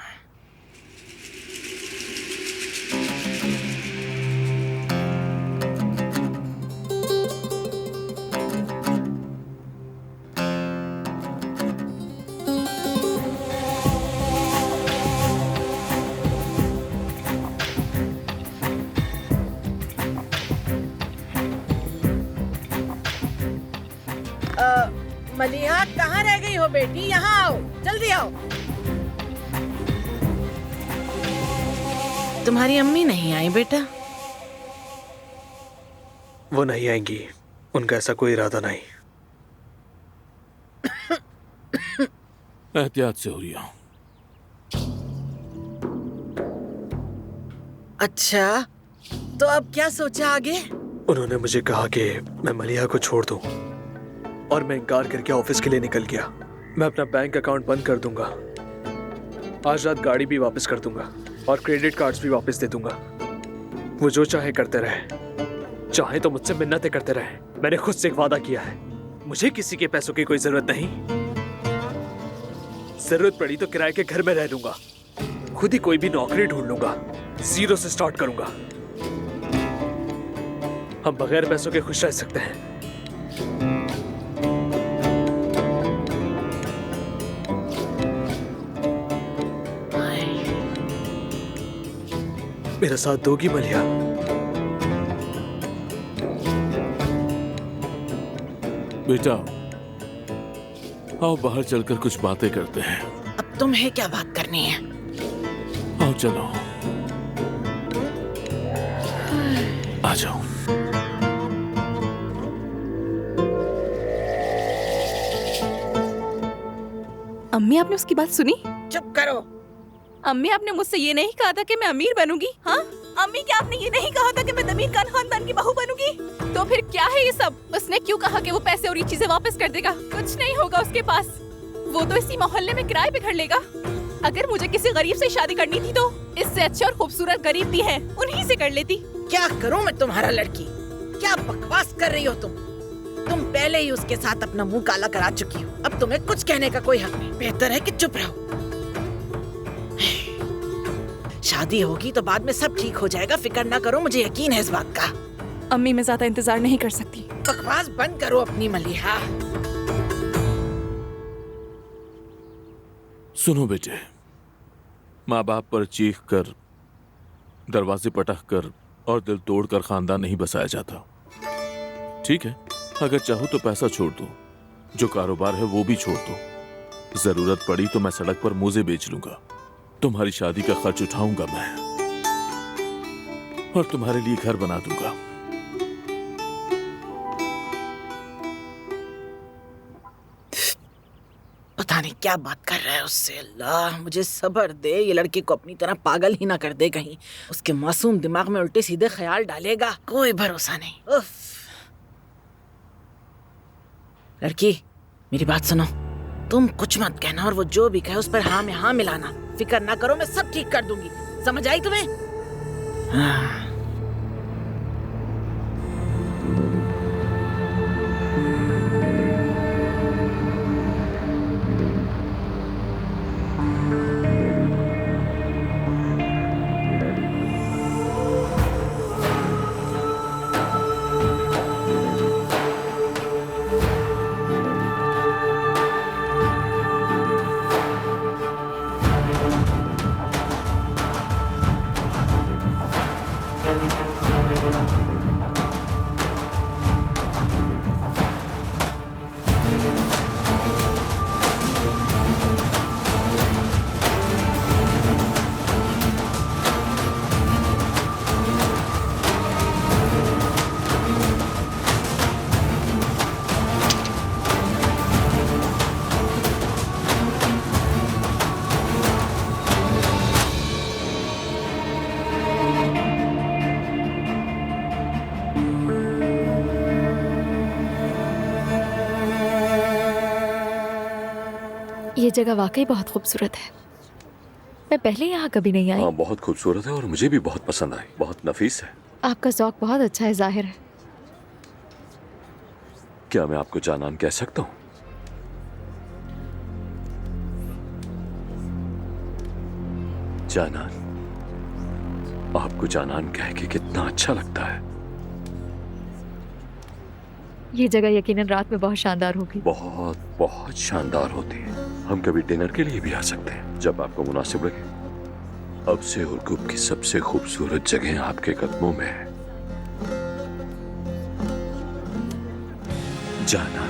मलिहा, कहाँ रह गई हो बेटी? यहाँ आओ, जल्दी आओ। तुम्हारी अम्मी नहीं आई बेटा? वो नहीं आएंगी, उनका ऐसा कोई इरादा नहीं। एहतियात से हो रही हूं। अच्छा, तो अब क्या सोचा आगे? उन्होंने मुझे कहा कि मैं मलिहा को छोड़ दूं और मैं इनकार करके ऑफिस के लिए निकल गया। मैं अपना बैंक अकाउंट बंद कर दूंगा, आज रात गाड़ी भी वापस कर दूंगा और क्रेडिट कार्ड्स भी वापस दे दूंगा। वो जो चाहे करते रहे, चाहे तो मुझसे मिन्नतें करते रहे। मैंने खुद से एक वादा किया है, मुझे किसी के पैसों की कोई जरूरत नहीं। जरूरत पड़ी तो किराए के घर में रह लूंगा, खुद ही कोई भी नौकरी ढूंढ लूंगा, जीरो से स्टार्ट करूंगा। हम बगैर पैसों के खुश रह सकते हैं। मेरा साथ दोगी मलिहा? बेटा, आओ बाहर चलकर कुछ बातें करते हैं। अब तुम्हें क्या बात करनी है? आओ चलो, आ जाओ। अम्मी, आपने उसकी बात सुनी? चुप करो। अम्मी, आपने मुझसे ये नहीं कहा था कि मैं अमीर बनूंगी? हाँ अम्मी, क्या आपने ये नहीं कहा था कि मैं जमीर खान खानदान की बहू बनूंगी? तो फिर क्या है ये सब? उसने क्यों कहा कि वो पैसे और ये चीजें वापस कर देगा? कुछ नहीं होगा उसके पास, वो तो इसी मोहल्ले में किराए पे घर लेगा। अगर मुझे किसी गरीब से शादी करनी थी तो इससे अच्छे और खूबसूरत गरीब भी हैं, उन्हीं से कर लेती। क्या करूं मैं तुम्हारा लड़की? क्या बकवास कर रही हो तुम पहले ही उसके साथ अपना मुंह काला करा चुकी हो। अब तुम्हें कुछ कहने का कोई हक नहीं। बेहतर है कि चुप रहो। शादी होगी तो बाद में सब ठीक हो जाएगा, फिक्र ना करो, मुझे यकीन है इस बात का। अम्मी, मैं ज्यादा इंतजार नहीं कर सकती। बकवास बंद करो अपनी मलिहा। सुनो बेटे, माँ बाप पर चीख कर, दरवाजे पटक कर और दिल तोड़कर खानदान नहीं बसाया जाता। ठीक है, अगर चाहो तो पैसा छोड़ दो, जो कारोबार है वो भी छोड़ दो। जरूरत पड़ी तो मैं सड़क पर मोजे बेच लूंगा, तुम्हारी शादी का खर्च उठाऊंगा मैं और तुम्हारे लिए घर बना दूंगा। पता नहीं क्या बात कर रहा है उससे। अल्लाह मुझे सब्र दे, ये लड़की को अपनी तरह पागल ही ना कर दे कहीं। उसके मासूम दिमाग में उल्टे सीधे ख्याल डालेगा, कोई भरोसा नहीं। उफ। लड़की, मेरी बात सुनो, तुम कुछ मत कहना और वो जो भी कहे उस पर हाँ में हाँ मिलाना। फिक्र ना करो, मैं सब ठीक कर दूंगी। समझ आई तुम्हें? हाँ। ये जगह वाकई बहुत खूबसूरत है। मैं पहले यहाँ कभी नहीं आई। हाँ, बहुत खूबसूरत है और मुझे भी बहुत पसंद आई। बहुत नफीस है। आपका ज़ौक बहुत अच्छा है, जाहिर है। क्या मैं आपको जानान कह सकता हूँ? जानान, आपको जानान कह के कितना अच्छा लगता है। ये जगह यकीनन रात में बहुत शानदार होगी। बहुत बहुत शानदार होती है। हम कभी डिनर के लिए भी आ सकते हैं जब आपको मुनासिब लगे। अब से उर्गुब की सबसे खूबसूरत जगह आपके कदमों में है। जाना।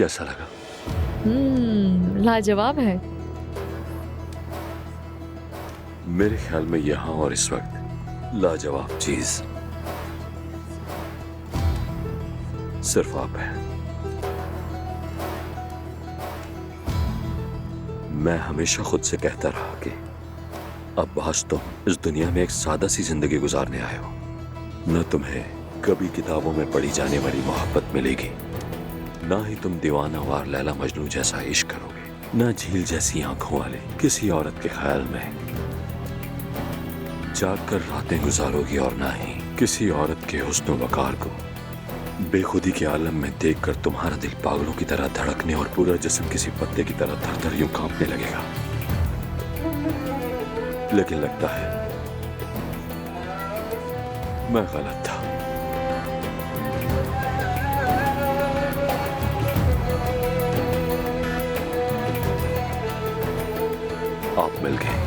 कैसा लगा? लाजवाब है। मेरे ख्याल में यहाँ और इस वक्त लाजवाब चीज सिर्फ आप हैं। मैं हमेशा खुद से कहता रहा कि अब्बास तुम इस दुनिया में एक सादा सी जिंदगी गुजारने आए हो। न तुम्हें कभी किताबों में पढ़ी जाने वाली मोहब्बत मिलेगी, ना ही तुम दीवानावार लैला मजनू जैसा इश्क करोगे, ना झील जैसी आंखों वाले किसी औरत के ख्याल में जाग कर रातें गुजारोगी, और ना ही किसी औरत के हुस्न वकार को बेखुदी के आलम में देखकर तुम्हारा दिल पागलों की तरह धड़कने और पूरा जिस्म किसी पत्ते की तरह थर-थर यूं कांपने लगेगा। लेकिन लगता है मैं गलत था। आप मिल गए।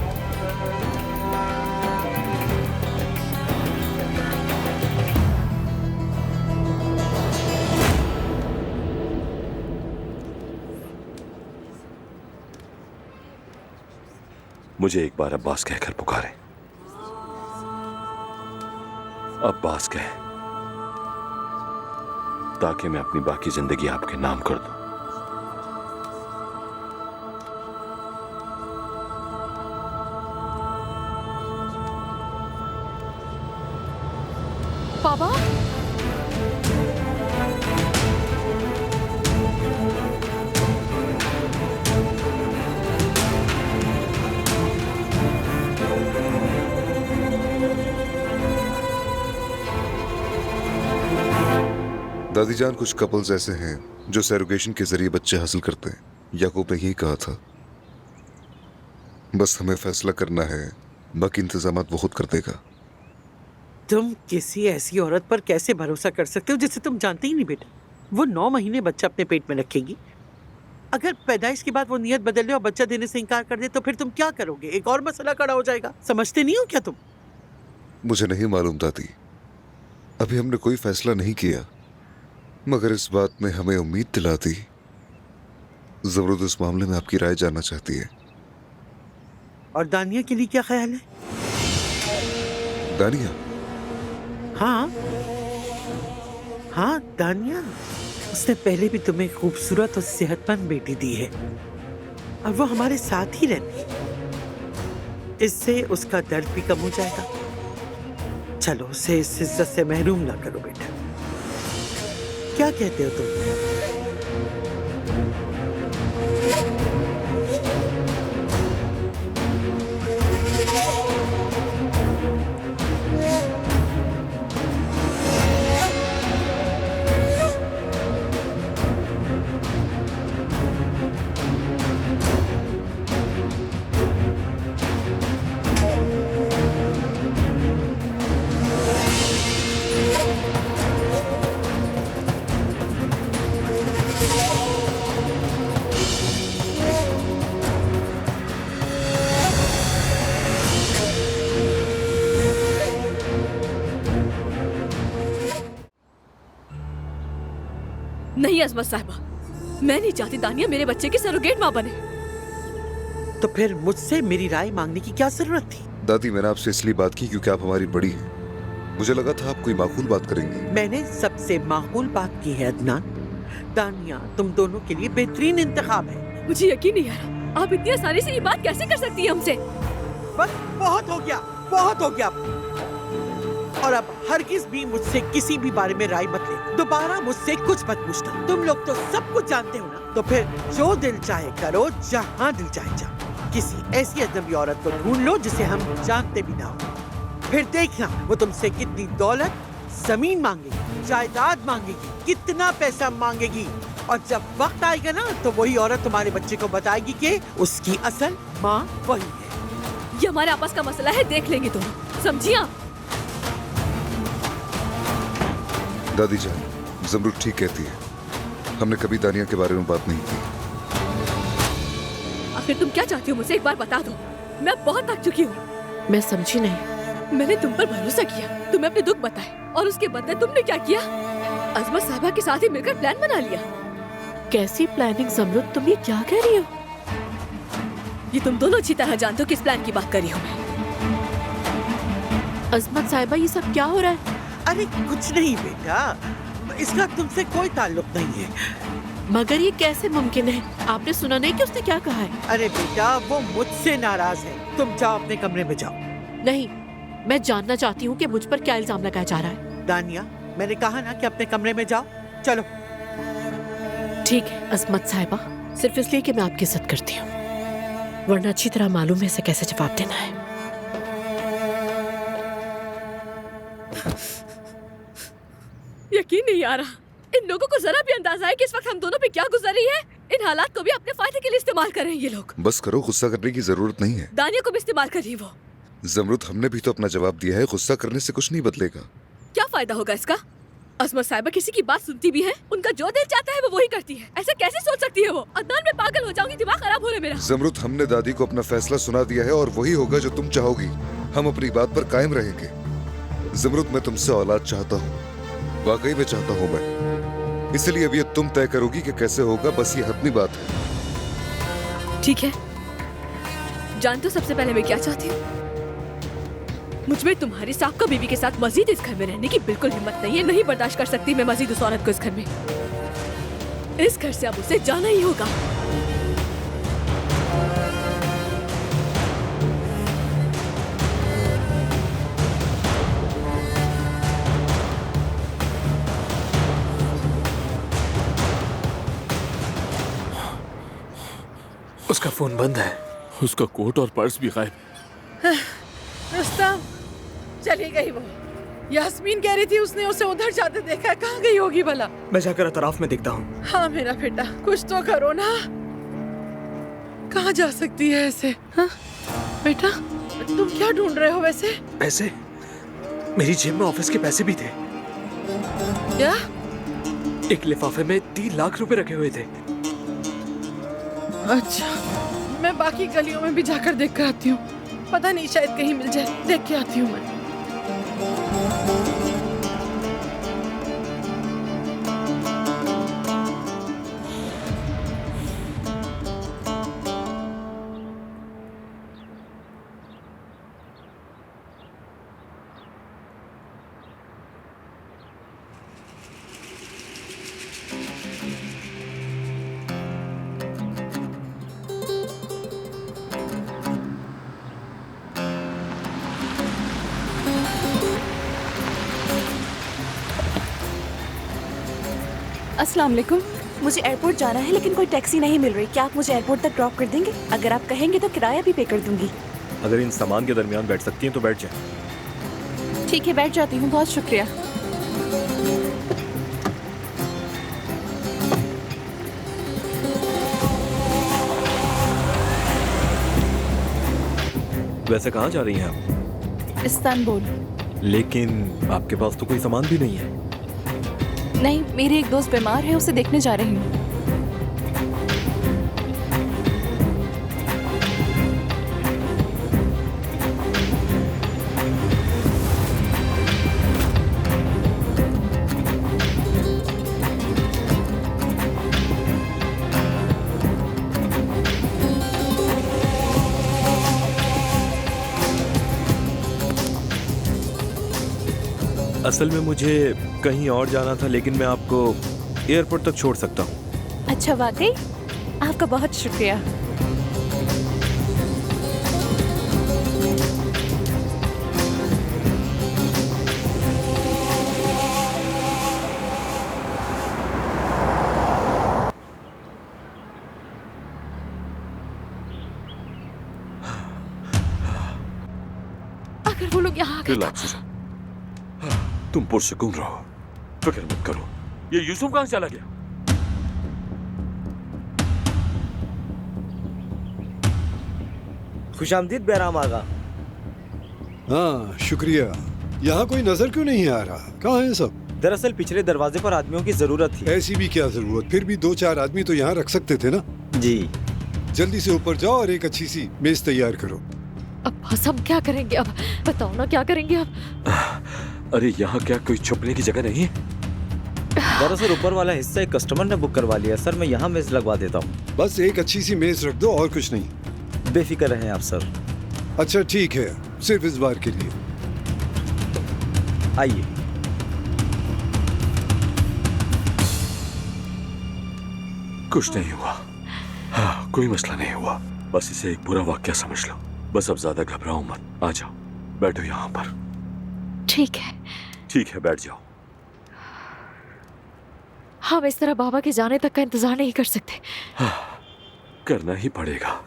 मुझे एक बार अब्बास कहकर पुकारे। अब्बास कहे, ताकि मैं अपनी बाकी जिंदगी आपके नाम कर दूं। पापा, दादी जान, कुछ कपल्स ऐसे हैं जो सैरोगेशन के जरिए बच्चे हासिल करते हैं। याकूब ने यही कहा था। बस हमें फैसला करना है, बाकी इंतजामात वो खुद कर देगा। तुम किसी ऐसी औरत पर कैसे भरोसा कर सकते हो जिसे तुम जानते ही नहीं बेटा? वो 9 महीने बच्चा अपने पेट में रखेगी। अगर पैदाइश के बाद वो नियत बदल ले और बच्चा देने से इनकार कर दे तो फिर तुम क्या करोगे? एक और मसला खड़ा हो जाएगा। समझते नहीं हो क्या तुम? मुझे नहीं मालूम दादी, अभी हमने कोई फैसला नहीं किया, मगर इस बात ने हमें उम्मीद दिलाती। जमरूद इस मामले में आपकी राय जानना चाहती है। और दानिया के लिए क्या ख्याल है? दानिया? हाँ हाँ, दानिया। उसने पहले भी तुम्हें खूबसूरत और सेहतमंद बेटी दी है और वो हमारे साथ ही रहती है। इससे उसका दर्द भी कम हो जाएगा। चलो उसे इस इज्जत से महरूम ना करो बेटा। क्या कहते हो तुम? नहीं अजमत साहिबा, मैं नहीं चाहती दानिया मेरे बच्चे की सरोगेट माँ बने। तो फिर मुझसे मेरी राय मांगने की क्या जरूरत थी? दादी, मैंने आपसे इसलिए बात की क्योंकि आप हमारी बड़ी हैं। मुझे लगा था आप कोई माकूल बात करेंगी। मैंने सबसे माकूल बात की है अदनान। दानिया तुम दोनों के लिए बेहतरीन इंतखाब है। मुझे यकीन नहीं आ रहा, आप इतनी आसानी से ये बात कैसे कर सकती है हमसे? बस बहुत हो गया, बहुत हो गया। और अब हरगिज भी मुझसे किसी भी बारे में राय मत ले। दोबारा मुझसे कुछ मत पूछना। तुम लोग तो सब कुछ जानते हो ना। तो फिर जो दिल चाहे करो, जहाँ दिल चाहे जाओ। किसी ऐसी अजनबी औरत को ढूंढ लो जिसे हम जानते भी ना हो। फिर देखना वो तुमसे कितनी दौलत, जमीन मांगेगी, जायदाद मांगेगी, कितना पैसा मांगेगी। और जब वक्त आएगा ना तो वही औरत तुम्हारे बच्चे को बताएगी कि उसकी असल माँ वही है। ये हमारे आपस का मसला है, देख लेंगे तुम, समझी आप? दादी जान, जमरूद ठीक कहती है। हमने कभी दानिया के बारे में बात नहीं की। आखिर तुम क्या चाहती हो मुझसे, एक बार बता दो। मैं बहुत थक चुकी हूँ। मैं समझी नहीं। मैंने तुम पर भरोसा किया, तुम्हें अपने दुख बताए, और उसके बदले तुमने क्या किया? अजमत साहिबा के साथ ही मिलकर प्लान बना लिया। कैसी प्लानिंग जमरुद, तुम ये क्या कह रही हो? ये तुम दोनों अच्छी तरह जानते हो किस प्लान की बात कर रही हूँ मैं। अजमत साहिबा, ये सब क्या हो रहा है? अरे कुछ नहीं बेटा, इसका तुमसे कोई ताल्लुक नहीं है। मगर ये कैसे मुमकिन है? आपने सुना नहीं कि उसने क्या कहा है? अरे बेटा, वो मुझसे नाराज है। तुम जाओ अपने कमरे में जाओ। नहीं, मैं जानना चाहती हूँ कि मुझ पर क्या इल्जाम लगाया जा रहा है। दानिया, मैंने कहा ना कि अपने कमरे में जाओ। चलो। ठीक है अजमत साहिबा, सिर्फ इसलिए कि मैं आपकी इज्जत करती हूँ, वरना अच्छी तरह मालूम है इसे कैसे जवाब देना है। यकीन नहीं आ रहा, इन लोगों को जरा भी अंदाजा है कि इस वक्त हम दोनों पे क्या गुजर रही है। इन हालात को भी अपने फायदे के लिए इस्तेमाल कर रहे हैं ये लोग। बस करो, गुस्सा करने की जरूरत नहीं है। दानिया को भी इस्तेमाल कर रही है वो। जमरुद, हमने भी तो अपना जवाब दिया है, गुस्सा करने से कुछ नहीं बदलेगा। क्या फायदा होगा इसका? अजमत साहिबा किसी की बात सुनती भी है, उनका जो दिल चाहता है वो वही करती है। ऐसे कैसे सोच सकती है वो? अदनान, मैं पागल हो जाऊंगी, दिमाग खराब हो रहा है मेरा। जमरुद, हमने दादी को अपना फैसला सुना दिया है और वही होगा जो तुम चाहोगी। हम अपनी बात पर कायम रहेंगे। जमरुद, मैं तुमसे औलाद चाहता हूँ, वाकई में चाहता हूँ मैं। इसलिए अब ये तुम तय करोगी कि कैसे होगा, बस ये हतमी बात है। ठीक है, जानते हो सबसे पहले मैं क्या चाहती हूँ? मुझमें तुम्हारी साहब बीवी के साथ मजीद इस घर में रहने की बिल्कुल हिम्मत नहीं है। नहीं बर्दाश्त कर सकती मैं मजीद उस औरत को इस घर में। इस घर से अब उसे जाना ही होगा। उसका फोन बंद है। उसका कोट और पर्स भी गायब। रुस्तम, चली गई वो। यास्मीन कह रही थी उसने उसे उधर जाते देखा। कहाँ गई होगी भला? मैं जाकर अतराफ में देखता हूँ। हाँ मेरा बेटा, कुछ तो करो ना। कहाँ जा सकती है ऐसे? हाँ बेटा, तुम क्या ढूंढ रहे हो वैसे? पैसे? मेरी जेब में ऑफिस के पैसे भी थे। क्या? एक लिफाफे में 3 लाख रुपए रखे हुए थे। अच्छा, मैं बाकी गलियों में भी जाकर देख कर आती हूँ। पता नहीं, शायद कहीं मिल जाए। देख के आती हूँ मैं। अस्सलाम वालेकुम। मुझे एयरपोर्ट जाना है लेकिन कोई टैक्सी नहीं मिल रही। क्या आप मुझे एयरपोर्ट तक ड्रॉप कर देंगे? अगर आप कहेंगे तो किराया भी पे कर दूंगी। अगर इन सामान के दरमियान बैठ सकती हैं तो बैठ जाए। ठीक है, बैठ जाती हूँ, बहुत शुक्रिया। वैसे कहाँ जा रही हैं आप? इस्तांबुल। लेकिन आपके पास तो कोई सामान भी नहीं है। नहीं, मेरी एक दोस्त बीमार है, उसे देखने जा रही हूँ। असल में मुझे कहीं और जाना था, लेकिन मैं आपको एयरपोर्ट तक छोड़ सकता हूँ। अच्छा, वाकई? आपका बहुत शुक्रिया। अगर वो लोग यहाँ आ गए रिलैक्स, तुम पुरसुकून रहो, फिक्र मत करो। ये यूसुफ कहाँ चला गया? खुशामदीद बैराम आगा। हाँ शुक्रिया। यहाँ कोई नजर क्यों नहीं आ रहा? कहाँ है सब? दरअसल पिछले दरवाजे पर आदमियों की जरूरत थी। ऐसी भी क्या जरूरत? फिर भी 2-4 आदमी तो यहाँ रख सकते थे ना। जी। जल्दी से ऊपर जाओ और एक अच्छी सी मेज तैयार करो। अब बस हम क्या करेंगे? अब बताओ ना, क्या करेंगे अब? अरे यहाँ क्या कोई छुपने की जगह नहीं है? दरअसल ऊपर वाला हिस्सा एक कस्टमर ने बुक करवा लिया सर, मैं यहाँ मेज लगवा देता हूँ। बस एक अच्छी सी मेज रख दो और कुछ नहीं। बेफिक्र रहें आप सर। अच्छा ठीक है, सिर्फ इस बार के लिए। आइए। कुछ नहीं हुआ। हाँ, कोई मसला नहीं हुआ। बस इसे एक बुरा वाक्या समझ लो। बस अब ज्यादा घबराओ मत। आ जाओ, बैठो यहाँ पर। ठीक है। ठीक है, बैठ जाओ। हम इस तरह बाबा के जाने तक का इंतजार नहीं कर सकते। हाँ, करना ही पड़ेगा।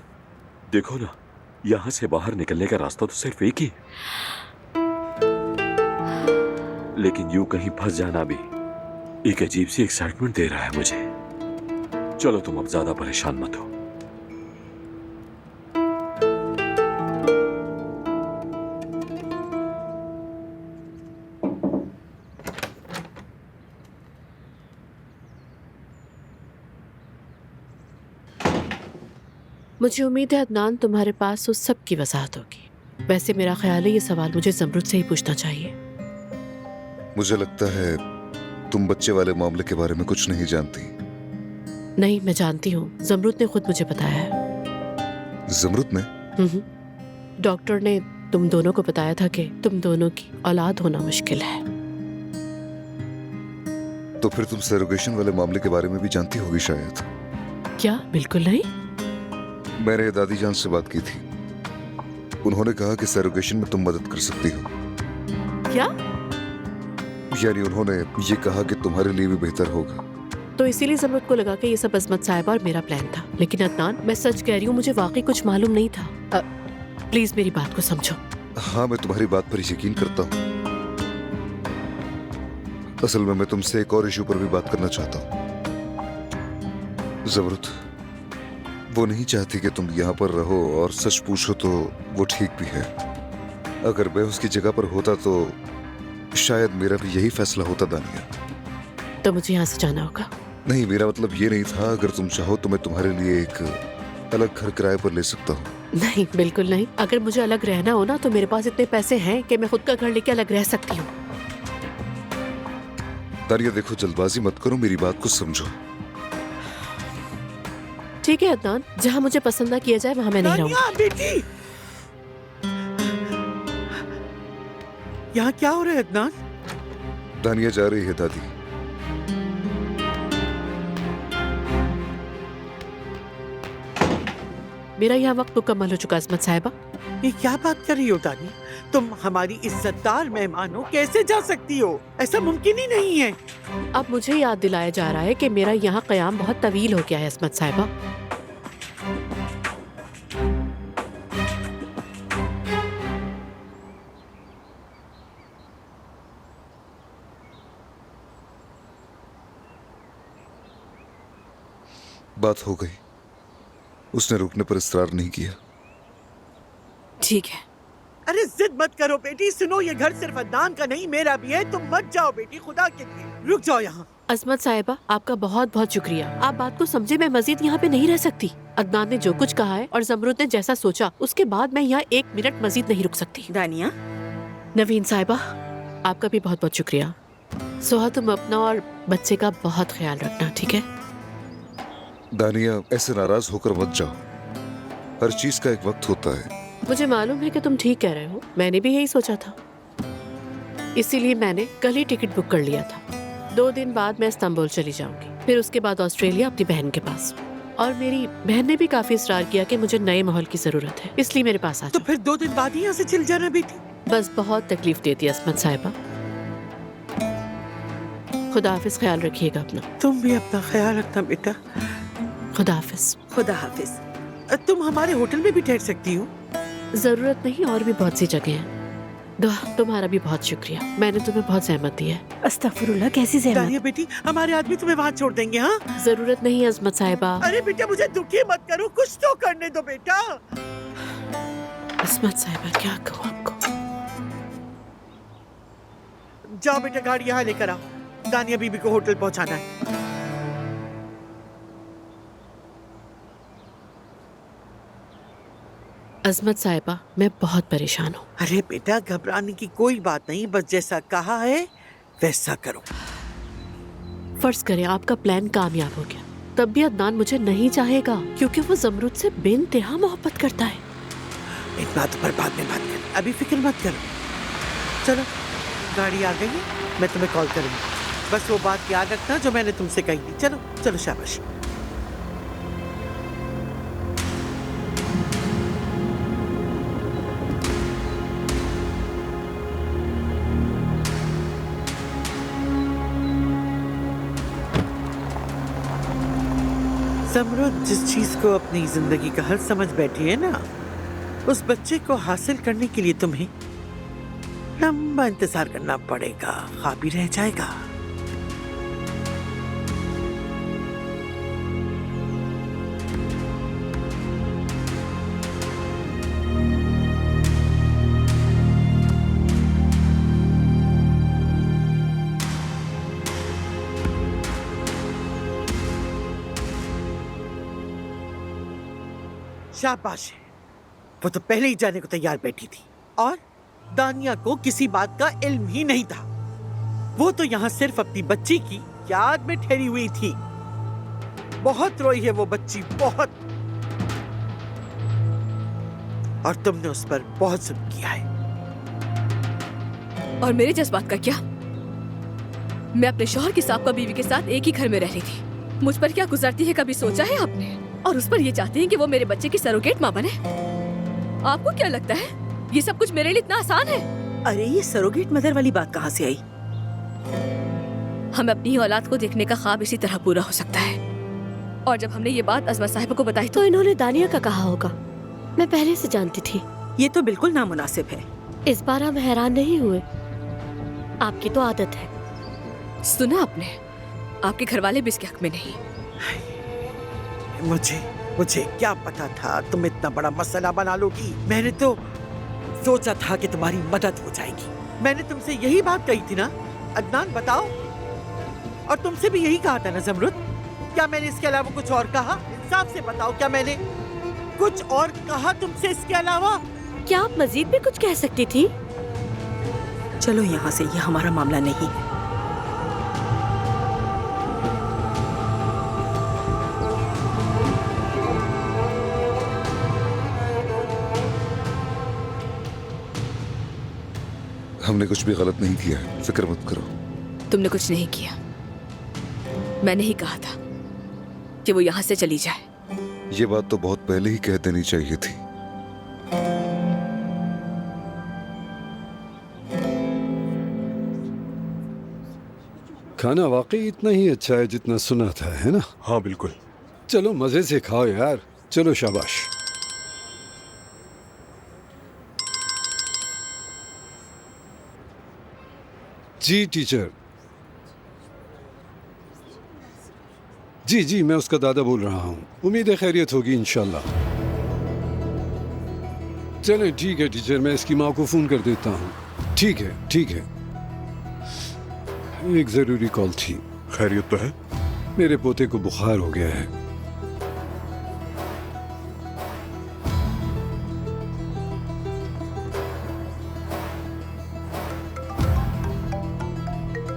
देखो ना, यहाँ से बाहर निकलने का रास्ता तो सिर्फ एक ही, लेकिन यूं कहीं फंस जाना भी एक अजीब सी एक्साइटमेंट दे रहा है मुझे। चलो तुम अब ज्यादा परेशान मत हो। मुझे उम्मीद है अदनान तुम्हारे पास उस सब की वजाहत होगी। वैसे मेरा ख्याल है ये सवाल मुझे जमरुद से ही पूछना चाहिए। मुझे लगता है तुम बच्चे वाले मामले के बारे में कुछ नहीं जानती। नहीं, मैं जानती हूँ। जमरुद ने खुद मुझे बताया है। जमरुद ने? डॉक्टर ने तुम दोनों को बताया था कि तुम दोनों की औलाद होना मुश्किल है। तो फिर तुम सरोगेशन वाले मामले के बारे में भी जानती होगी शायद। क्या? बिल्कुल नहीं। मैंने दादी जान से बात की थी। उन्होंने कहा कि सरोगेशन में तुम मदद कर सकती हो। क्या? यानी उन्होंने ये कहा कि तुम्हारे लिए भी बेहतर होगा। तो इसीलिए जमरुद को लगा कि ये सब अजमत साहिबा और मेरा प्लान था। लेकिन अदनान, मैं सच कह रही हूँ, मुझे वाकई कुछ मालूम नहीं था। प्लीज मेरी बात को समझो। हाँ, मैं तुम्हारी बात पर यकीन करता हूँ। असल में मैं तुमसे एक और इशू पर भी बात करना चाहता हूँ। जमरुद वो नहीं चाहती कि तुम यहाँ पर रहो, और सच पूछो तो वो ठीक भी है। अगर मैं उसकी जगह पर होता तो शायद मेरा भी यही फैसला होता दानिया। तो मुझे यहाँ से जाना होगा? नहीं, मेरा मतलब ये नहीं था। अगर तुम चाहो तो मैं तुम्हारे लिए एक अलग घर किराए पर ले सकता हूँ। नहीं, बिल्कुल नहीं। अगर मुझे अलग रहना हो ना, तो मेरे पास इतने पैसे हैं कि मैं खुद का घर लेके अलग रह सकती हूँ। दानिया देखो, जल्दबाजी मत करो, मेरी बात को समझो। ठीक है अदनान, जहाँ मुझे पसंद ना किया जाए वहाँ मैं नहीं रहूँगी। बेटी, यहाँ क्या हो रहा है अदनान? दानिया जा रही है दादी। मेरा यहाँ वक्त मुकम्मल हो चुका अजमत साहिबा। ये क्या बात कर रही हो दानी? तुम हमारी इज्जतदार मेहमान हो, कैसे जा सकती हो? ऐसा मुमकिन ही नहीं है। अब मुझे याद दिलाया जा रहा है कि मेरा यहाँ क़याम बहुत तवील हो गया है अजमत साहिबा। बात हो गई। उसने रुकने पर इसरार नहीं किया। ठीक है। अरे जिद मत करो बेटी, सुनो, ये घर सिर्फ अदनान का नहीं, मेरा भी है। तुम मत जाओ बेटी, खुदा के लिए रुक जाओ यहाँ। अजमत साहिबा, आपका बहुत बहुत शुक्रिया। आप बात को समझे, मैं मजीद यहाँ पे नहीं रह सकती। अदनान ने जो कुछ कहा है और जमरुद ने जैसा सोचा, उसके बाद मैं यहाँ एक मिनट मजीद नहीं रुक सकती। दानिया, नवीन साहिबा, आपका भी बहुत बहुत शुक्रिया। सोहा, तुम अपना और बच्चे का बहुत ख्याल रखना, ठीक है? दानिया, ऐसे नाराज होकर मत जाओ। हर चीज का एक वक्त होता है। मुझे मालूम है कि तुम ठीक कह रहे हो। मैंने भी यही सोचा था, इसीलिए मैंने कल ही टिकट बुक कर लिया था। 2 दिन बाद मैं इस्तांबुल चली जाऊंगी, फिर उसके बाद ऑस्ट्रेलिया अपनी बहन के पास। और मेरी बहन ने भी काफी इसरार किया कि मुझे नए माहौल की जरूरत है, इसलिए मेरे पास आ जाओ। तो फिर 2 दिन बाद ही यहाँ से चल जाना बेटी। बस बहुत तकलीफ देती है अजमत साहिबा। खुदा हाफिज, ख्याल रखिएगा अपना। तुम भी अपना ख्याल रखना बेटा। खुदा हाफिज। खुदा हाफिज। तुम हमारे होटल में भी ठहर सकती हो। जरूरत नहीं, और भी बहुत सी जगह हैं। तुम्हारा भी बहुत शुक्रिया, मैंने तुम्हें बहुत सहमत दी है। अस्तगफुरुल्लाह, कैसी सहमत? दानिया बेटी, हमारे आदमी तुम्हें वहाँ छोड़ देंगे। हाँ, जरूरत नहीं है अजमत साहिबा। अरे बेटा, मुझे दुखी मत करो, कुछ तो करने दो बेटा। अजमत साहिबा, क्या कहूँ आपको। जाओ बेटा, गाड़ी यहाँ लेकर आओ। दानिया बीबी को होटल पहुँचाना है। अजमत साहिबा, मैं बहुत परेशान हूँ। अरे बेटा, घबराने की कोई बात नहीं, बस जैसा कहा है वैसा करो। फर्ज करें आपका प्लान कामयाब हो गया, तब भी अदनान मुझे नहीं चाहेगा क्योंकि वो जमरुद से बेइंतहा मोहब्बत करता है। इन बातों पर बाद में बात करें, अभी फिक्र मत करो। चलो गाड़ी आ गई है, मैं तुम्हें कॉल करूंगी। बस वो बात याद रखना जो मैंने तुमसे कही थी। चलो चलो शाबाश। जमरुद जिस चीज को अपनी जिंदगी का हल समझ बैठी है ना, उस बच्चे को हासिल करने के लिए तुम्हें लंबा इंतजार करना पड़ेगा, ख्वाब ही रह जाएगा। शाबाश है, वो तो पहले ही जाने को तैयार बैठी थी और दानिया को किसी बात का इल्म ही नहीं था। वो तो यहाँ सिर्फ अपनी बच्ची की याद में ठहरी हुई थी। बहुत रोई है वो बच्ची, बहुत। और तुमने उस पर बहुत जुल्म किया है। और मेरे जज्बात का क्या? मैं अपने शौहर की साबका बीवी के साथ एक ही घर में रह रही थी। मुझ पर क्या गुजरती है कभी सोचा है आपने? और उस पर ये चाहती हैं कि वो मेरे बच्चे की सरोगेट माँ बने। आपको क्या लगता है ये सब कुछ मेरे लिए इतना आसान है? अरे ये सरोगेट मदर वाली बात कहाँ से आई? हमें अपनी ही औलाद को देखने का ख्वाब इसी तरह पूरा हो सकता है। और जब हमने ये बात अज़मा साहिबा को बताई तो इन्होंने दानिया का कहा होगा। मैं पहले से जानती थी। ये तो बिल्कुल नामुनासिब है। इस बार हम हैरान नहीं हुए, आपकी तो आदत है। सुना आपने, आपके घर वाले भी इसके हक में नहीं। मुझे क्या पता था तुम इतना बड़ा मसला बना लोगी। मैंने तो सोचा था कि तुम्हारी मदद हो जाएगी। मैंने तुमसे यही बात कही थी ना अदनान, बताओ। और तुमसे भी यही कहा था ना जमरुद। क्या मैंने इसके अलावा कुछ और कहा? इंसाफ से बताओ, क्या मैंने कुछ और कहा तुमसे इसके अलावा? क्या आप मजीद भी कुछ कह सकती थी? चलो यहाँ से, ये हमारा मामला नहीं है। हमने कुछ भी गलत नहीं किया है, फिक्र मत करो। तुमने कुछ नहीं किया। मैंने ही कहा था कि वो यहाँ से चली जाए। ये बात तो बहुत पहले ही कह देनी चाहिए थी। खाना वाकई इतना ही अच्छा है जितना सुना था, है ना? हाँ बिल्कुल। चलो मजे से खाओ यार। चलो शाबाश। जी टीचर। जी मैं उसका दादा बोल रहा हूँ। उम्मीद है खैरियत होगी इंशाल्लाह। चलें ठीक है टीचर, मैं इसकी माँ को फोन कर देता हूँ। ठीक है। एक जरूरी कॉल थी। खैरियत तो है? मेरे पोते को बुखार हो गया है।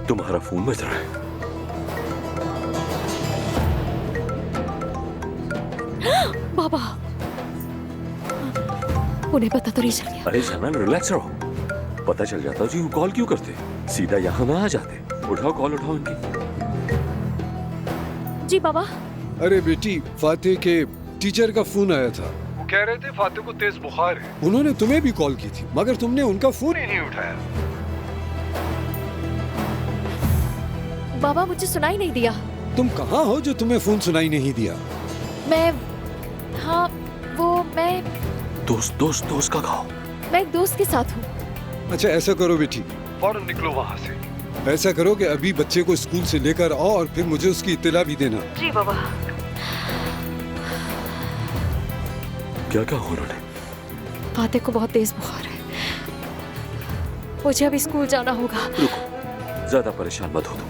तुम्हारा फोन बज रहा है। बाबा, उन्हें पता तो नहीं चल गया? अरे जानन, रिलैक्स रहो। पता चल जाता जी, कॉल क्यों करते? सीधा यहाँ ना आ जाते। उठाओ कॉल, उठाओ इनकी। जी बाबा। अरे बेटी, फातिह के टीचर का फोन आया था। वो कह रहे थे फातिह को तेज बुखार है। उन्होंने तुम्हें भी कॉल की थी मगर तुमने उनका फोन ही नहीं उठाया। बाबा मुझे सुनाई नहीं दिया। तुम कहाँ हो जो तुम्हें फोन सुनाई नहीं दिया? मैं दोस्त का खाओ। मैं एक दोस्त के साथ हूँ। अच्छा ऐसा करो बेटी, फौरन निकलो वहाँ से। ऐसा करो कि अभी बच्चे को स्कूल से लेकर आओ और फिर मुझे उसकी इत्तला भी देना। जी बाबा। क्या कहा उन्होंने? फातिह को बहुत तेज बुखार है, मुझे अभी स्कूल जाना होगा। रुको, ज्यादा परेशान मत हो तुम,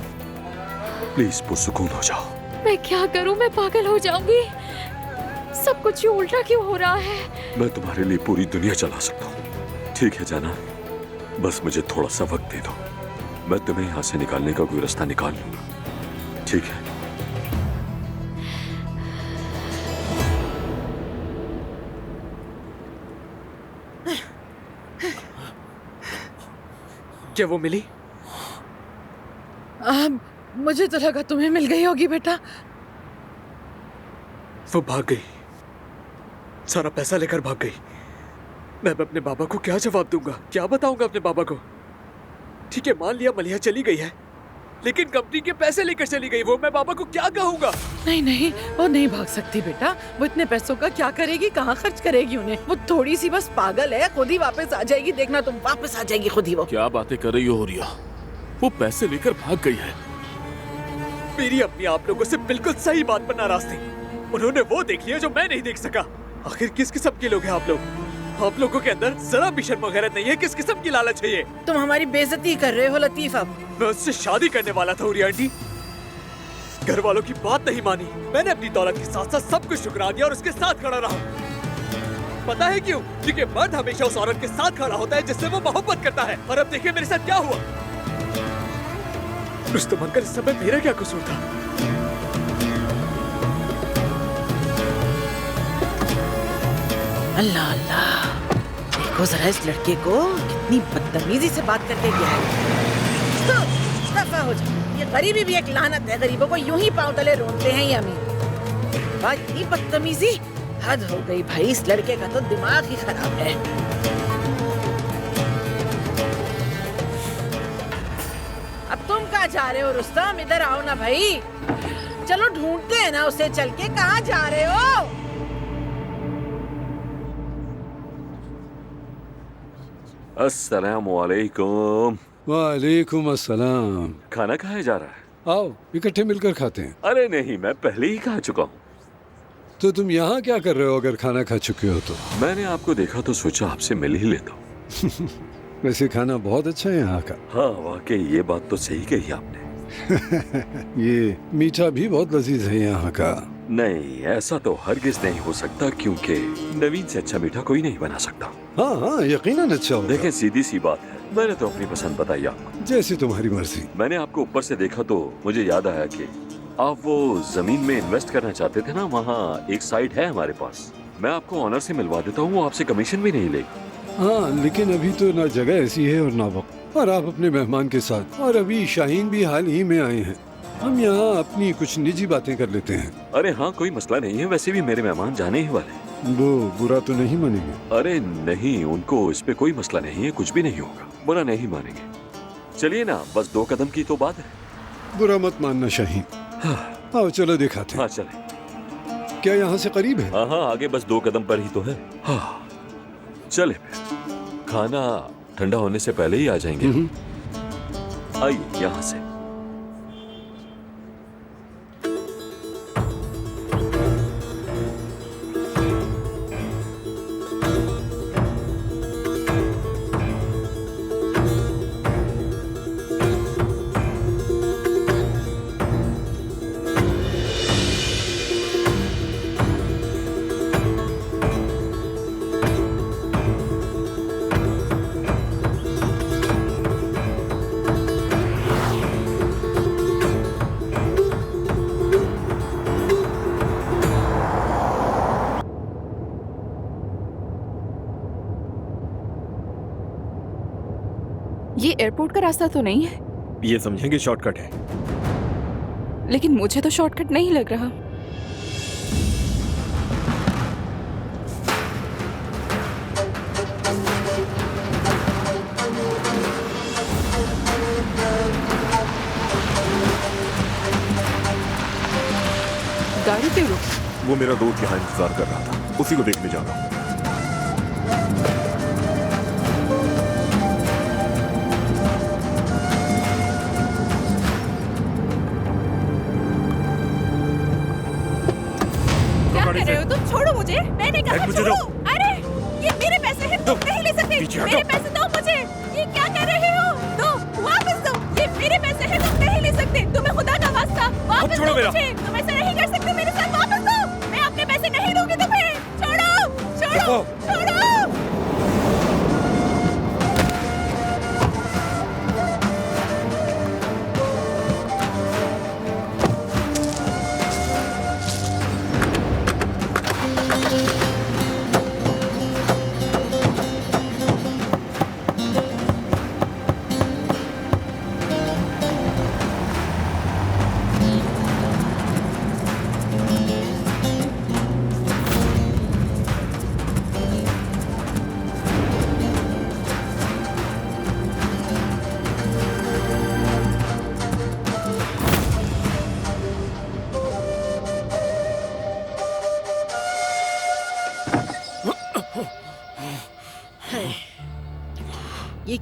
प्लीज पुरसुकून हो जाओ। मैं क्या करूं, मैं पागल हो जाऊंगी। सब कुछ यूं उल्टा क्यों हो रहा है? मैं तुम्हारे लिए पूरी दुनिया चला सकता हूँ। ठीक है जाना, बस मुझे थोड़ा सा वक्त दे दो। मैं तुम्हें यहाँ से निकालने का कोई रास्ता निकाल लूंगा। ठीक है। क्या वो मिली? मुझे तो लगा तुम्हें मिल गई होगी बेटा। वो भाग गई, सारा पैसा लेकर भाग गई। मैं अपने बाबा को क्या जवाब दूंगा, क्या बताऊंगा अपने बाबा को? ठीक है, मान लिया मलिहा चली गई है, लेकिन कंपनी के पैसे लेकर चली गई वो, मैं बाबा को क्या कहूंगा? नहीं नहीं, वो नहीं भाग सकती बेटा। वो इतने पैसों का क्या करेगी, कहाँ खर्च करेगी उन्हें? वो थोड़ी सी बस पागल है, खुद ही वापस आ जाएगी, देखना तुम, वापस आ जाएगी खुद ही वो। क्या बातें कर रही हो रिया? वो पैसे लेकर भाग गई है। मेरी अपनी आप लोगों से बिल्कुल सही बात पर नाराज थी। उन्होंने वो देख लिया जो मैं नहीं देख सका। आखिर किस किस्म के लोग हैं आप लोग? आप लोगों के अंदर जरा भी शर्म वगैरह नहीं है। किस किस्म की लालच है ये? तुम हमारी बेइज्जती कर रहे हो लतीफ। अब मैं उससे शादी करने वाला था हुरिया आंटी, घर वालों की बात नहीं मानी। मैंने अपनी दौलत के साथ साथ सब कुछ ठुकरा दिया और उसके साथ खड़ा रहा। पता है क्यों? क्योंकि मर्द हमेशा उस औरत के साथ खड़ा होता है जिससे वो मोहब्बत करता है। और अब देखिए मेरे साथ क्या हुआ। रुस्तम अंकल, इस समय मेरा क्या कसूर था? अल्लाह अल्लाह, देखो जरा इस लड़के को कितनी बदतमीजी से बात करके गया है। दफा हो जाए, ये गरीबी भी एक लानत है। गरीबों को यूं ही पांव तले रोनते हैं ये अमीर। वाह, इतनी बदतमीजी, हद हो गई भाई। इस लड़के का तो दिमाग ही खराब है। अब तुम कहाँ जा रहे हो रुस्तम? इधर आओ ना भाई, चलो ढूंढते हैं ना उसे चल के। कहाँ जा रहे हो? अस्सलामुअलैकुम। वालेकुम अस्सलाम। खाना खाया जा रहा है? आओ इकट्ठे मिलकर खाते हैं। अरे नहीं, मैं पहले ही खा चुका हूँ। तो तुम यहाँ क्या कर रहे हो अगर खाना खा चुके हो तो? मैंने आपको देखा तो सोचा आपसे मिल ही लेता हूँ। वैसे खाना बहुत अच्छा है यहाँ का। हाँ वाकई, ये बात तो सही कही आपने। ये मीठा भी बहुत लजीज है यहाँ का। नहीं, ऐसा तो हरगिज नहीं हो सकता, क्योंकि नवीन से अच्छा मीठा कोई नहीं बना सकता। हाँ हाँ, यकीनन अच्छा होगा। देखें, सीधी सी बात है, मैंने तो अपनी पसंद बताई आपको। जैसी तुम्हारी मर्जी। मैंने आपको ऊपर से देखा तो मुझे याद आया कि आप वो जमीन में इन्वेस्ट करना चाहते थे ना, वहाँ एक साइट है हमारे पास। मैं आपको ऑनर से मिलवा देता हूँ, वो आपसे कमीशन भी नहीं लेगा। हाँ, लेकिन अभी तो ना जगह ऐसी है और ना वक्त, और आप अपने मेहमान के साथ, और अभी शाहीन भी हाल ही में आए हैं। हम यहाँ अपनी कुछ निजी बातें कर लेते हैं। अरे हाँ, कोई मसला नहीं है। वैसे भी मेरे मेहमान जाने ही वाले। वो बुरा तो नहीं मानेंगे? अरे नहीं, उनको इस पे कोई मसला नहीं है, कुछ भी नहीं होगा, बुरा नहीं मानेंगे। चलिए ना, बस 2 कदम की तो बात है। बुरा मत मानना शाहीन। हाँ। आओ चलो दिखाते हैं। हाँ चले। क्या यहाँ से करीब है? हाँ हाँ, आगे बस 2 कदम पर ही तो है। हाँ चले फिर। खाना ठंडा होने से पहले ही आ जाएंगे। आइए यहाँ से। ये एयरपोर्ट का रास्ता तो नहीं है? ये समझेंगे शॉर्टकट है। लेकिन मुझे तो शॉर्टकट नहीं लग रहा। गाड़ी पे रुक। वो मेरा दोस्त यहाँ इंतजार कर रहा था, उसी को देखने जा रहा हूँ। कर रहे हो तुम? छोड़ो मुझे, मैंने कहा छोड़ो। अरे ये मेरे पैसे हैं, तुम नहीं ले सकते। मेरे पैसे दो मुझे। ये क्या कर रहे हो? दो, वापस दो। ये मेरे पैसे हैं, तुम नहीं ले सकते। तुम्हें खुदा का वास्ता वापस दो मुझे। तुम ऐसा नहीं कर सकते मेरे साथ। वापस दो, मैं अपने पैसे नहीं दूंगी तुम्हें। छोड़ो छोड़ो छोड़ो।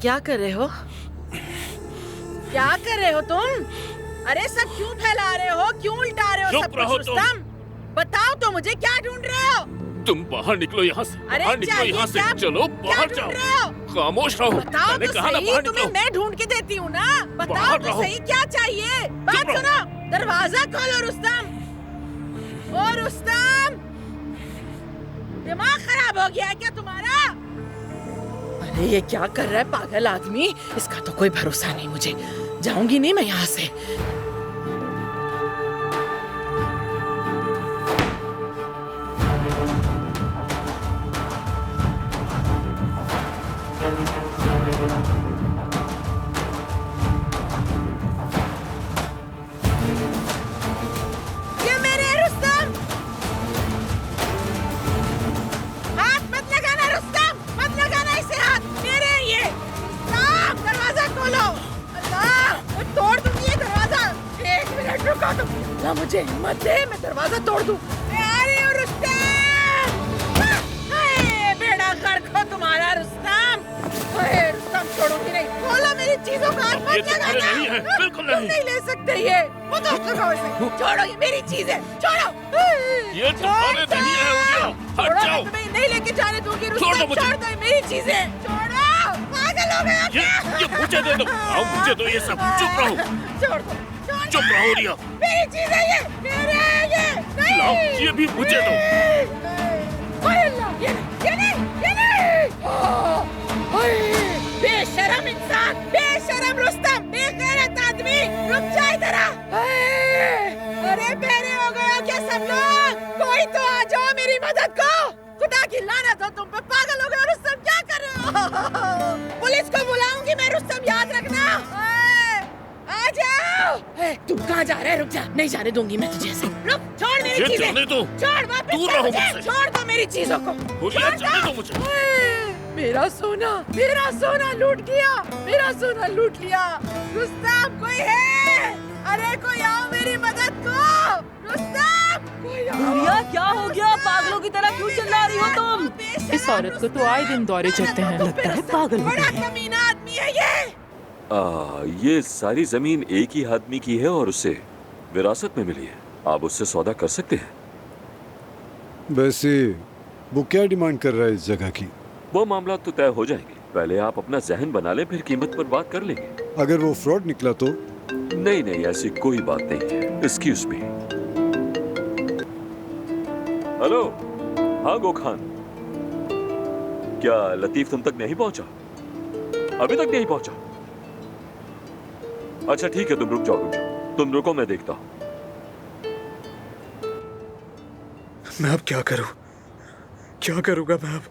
क्या कर रहे हो? क्या कर रहे हो तुम? अरे सब क्यों फैला रहे हो, क्यों उल्टा रहे हो सब कुछ? रुस्तम बताओ तो मुझे, क्या ढूंढ रहे हो? तुम बाहर निकलो यहाँ से, अरे बाहर निकलो यहाँ से, चलो बाहर जाओ, खामोश रहो। बताओ मैंने तो कहा ना सही, बाहर तुम्हें निकलो। मैं ढूंढ के देती हूँ ना। बताओ बाहर तो रहो। सही क्या चाहिए, बात सुनो। दरवाजा खोलो रुस्तम। ओ रुस्तम, दिमाग खराब हो गया है क्या तुम्हारा? अरे ये क्या कर रहा है पागल आदमी, इसका तो कोई भरोसा नहीं। मुझे जाऊंगी नहीं मैं यहाँ से। ये मेरे रुस्तम, हाथ मत लगाना रुस्तम, मत लगाना इसे हाथ, मेरे ये। रुस्तम दरवाजा खोलो। अल्लाह मैं तोड़ दूंगी ये दरवाजा। एक मिनट रुको तुम। अल्लाह मुझे हिम्मत दे, मैं दरवाजा तोड़ दूं। मैं आ रही हूँ रुस्तम। हाय बेड़ा गर्क हो तुम्हारा रुस्तम। हाय रुस्तम छोड़ूंगी नहीं। खोलो मेरी चीजों का हाथ ये मत तुम्हारे लगाना। नहीं है, बिल्कुल तुम नहीं। नहीं ले सकते ये। वो तो लगाओ इसे। छोड़ो, ये मेरी चीज है। छोड़ो। ये तुम्हारे नहीं है उरिया, हट छोड़ो, जाओ। मैं तुम्हें नहीं लेके जाने दूंगी छोड़ रुस्तम। दो मुझे। छोड़ दो, ये मेरी चीज है। छोड़ो, पागल हो गया क्या? ये मुझे दे दो। आओ मुझे दो ये सब। चुप रहो, छोड़ दो, छोड़ दो। चुप रहो रिया। मेरी चीज है ये, मेरे है ये। नहीं। लाओ ये भी मुझे दो। ओए अल्लाह, ये नहीं। ओए बेशरम इंसान, बेशरम रुस्तम, बेगैरत आदमी। रुक जा इधर आ। अरे बेरे हो गए हो क्या सब लोग? कोई तो आ जाओ मेरी मदद को। खुदा की लानत हो तुम पे, पागल हो गए हो रुस्तम, क्या कर रहे हो? पुलिस को बुलाऊंगी मैं रुस्तम, याद रखना। आ जाओ। तुम कहाँ जा रहे? रुक जा, नहीं जाने दूंगी मैं तुझे ऐसे। रुक, छोड़ मेरी ये चीजें। जाने दो। छोड़, वापस दूर कर रहो मुझे। मुझसे। छोड़ दो मेरी चीजों को। उरिया छोड़ जाने दो। दो मुझे। मेरा सोना लूट गया, मेरा सोना लूट लिया। रुस्तम कोई है? अरे कोई आओ मेरी मदद को। रुस्तम कोई आओ। क्या हो गया? पागलों की तरह क्यों चिल्ला रही हो तुम? इस औरत को तो आए दिन दौरे चढ़ते हैं। लगता है पागल हो बड़ा गई है। कमीना आदमी है ये। ये सारी जमीन एक ही आदमी की है और उसे विरासत में मिली है। आप उससे सौदा कर सकते हैं। वैसे वो क्या डिमांड कर रहा है इस जगह की? वो मामला तो तय हो जाएंगे। पहले आप अपना जहन बना लें, फिर कीमत पर बात कर लेंगे। अगर वो फ्रॉड निकला तो? नहीं नहीं, ऐसी कोई बात नहीं है। Excuse me. हेलो, हाँ गो खान, क्या लतीफ तुम तक नहीं पहुंचा? अभी तक नहीं पहुंचा? अच्छा ठीक है, तुम रुक जाओ, तुम रुको, मैं देखता हूं। मैं अब क्या करूं? क्या करूंगा मैं अब?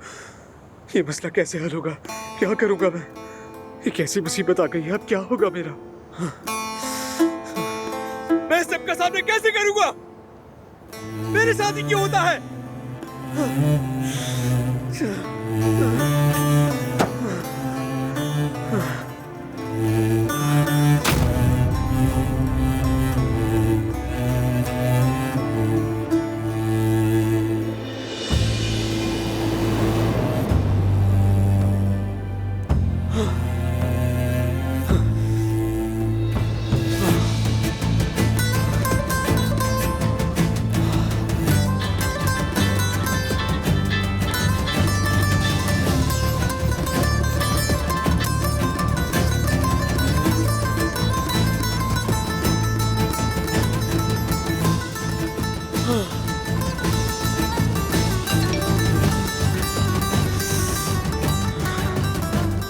ये मसला कैसे हल होगा? क्या करूंगा मैं? ये कैसी मुसीबत आ गई है? अब क्या होगा मेरा? मैं सबके सामने कैसे करूंगा? मेरे साथ ही क्यों होता है?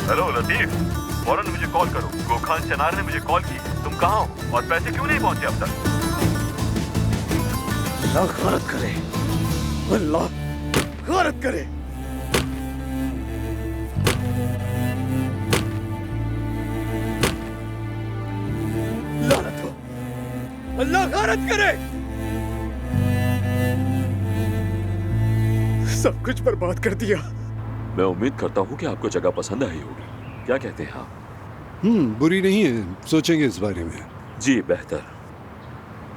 हेलो लतीफ, फौरन मुझे कॉल करो। गोखान चनार ने मुझे कॉल की है। तुम कहाँ हो और पैसे क्यों नहीं पहुंचे अब तक? अल्लाह गलत करे, अल्लाह गलत करे। लानत हो, अल्लाह गलत करे। सब कुछ बर्बाद कर दिया। मैं उम्मीद करता हूँ कि आपको जगह पसंद आई होगी। क्या कहते हैं आप? बुरी नहीं है, सोचेंगे इस बारे में। जी बेहतर,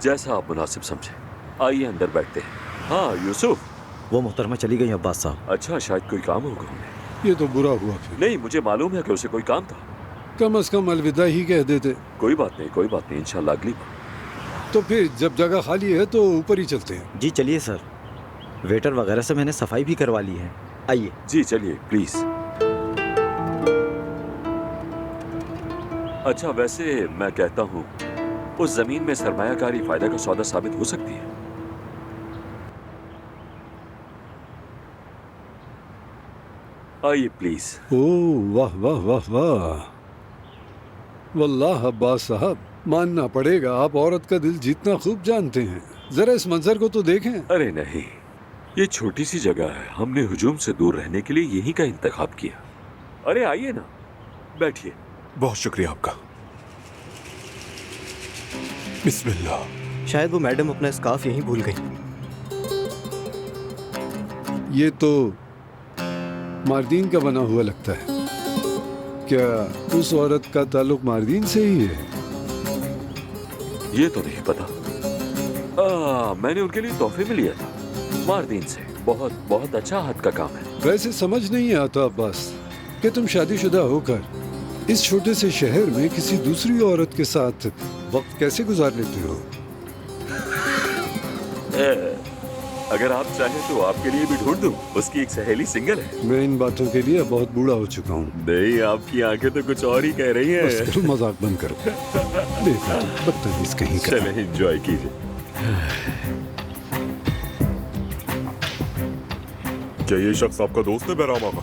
जैसा आप मुनासिब समझे। आइए अंदर बैठते हैं। हाँ यूसुफ। वो मोहतरमा चली गई अब्बास साहब। अच्छा, शायद कोई काम होगा उन्हें। ये तो बुरा हुआ फिर। नहीं, मुझे मालूम है कि उसे कोई काम था। कम से कम अलविदा ही कह देते। कोई बात नहीं, कोई बात नहीं, इंशाल्लाह अगली बार। तो फिर जब जगह खाली है तो ऊपर ही चलते हैं। जी चलिए सर, वेटर वगैरह से मैंने सफाई भी करवा ली है। आइए। जी चलिए प्लीज। अच्छा, वैसे मैं कहता हूँ उस जमीन में सरमायाकारी फायदा का सौदा साबित हो सकती है। आइए प्लीज। ओह वाह वाह वाह वाह, वल्लाह अब्बास साहब, मानना पड़ेगा आप औरत का दिल जीतना खूब जानते हैं। जरा इस मंजर को तो देखें। अरे नहीं, ये छोटी सी जगह है, हमने हुजूम से दूर रहने के लिए यहीं का इंतखाब किया। अरे आइए ना, बैठिए। बहुत शुक्रिया आपका। बिस्मिल्लाह। शायद वो मैडम अपना स्कार्फ यहीं भूल गई। ये तो मार्दीन का बना हुआ लगता है। क्या उस औरत का ताल्लुक मार्दीन से ही है? ये तो नहीं पता। मैंने उनके लिए तोहफे में लिया था मार्दीन से। बहुत बहुत अच्छा हाथ का काम है। वैसे समझ नहीं आता अब्बास कि तुम शादीशुदा होकर इस छोटे से शहर में किसी दूसरी औरत के साथ वक्त कैसे गुजार लेते हो। अगर आप चाहें तो आपके लिए भी ढूंढ दूं। उसकी एक सहेली सिंगल है। मैं इन बातों के लिए बहुत बूढ़ा हो चुका हूँ। नहीं, आपकी आंखें तो कुछ और ही कह रही हैं। बस करो, मजाक बंद करो। देखो बदतमीज कहीं का। चले एंजॉय कीजिए। क्या ये शख्स आपका दोस्त है बहराम आका?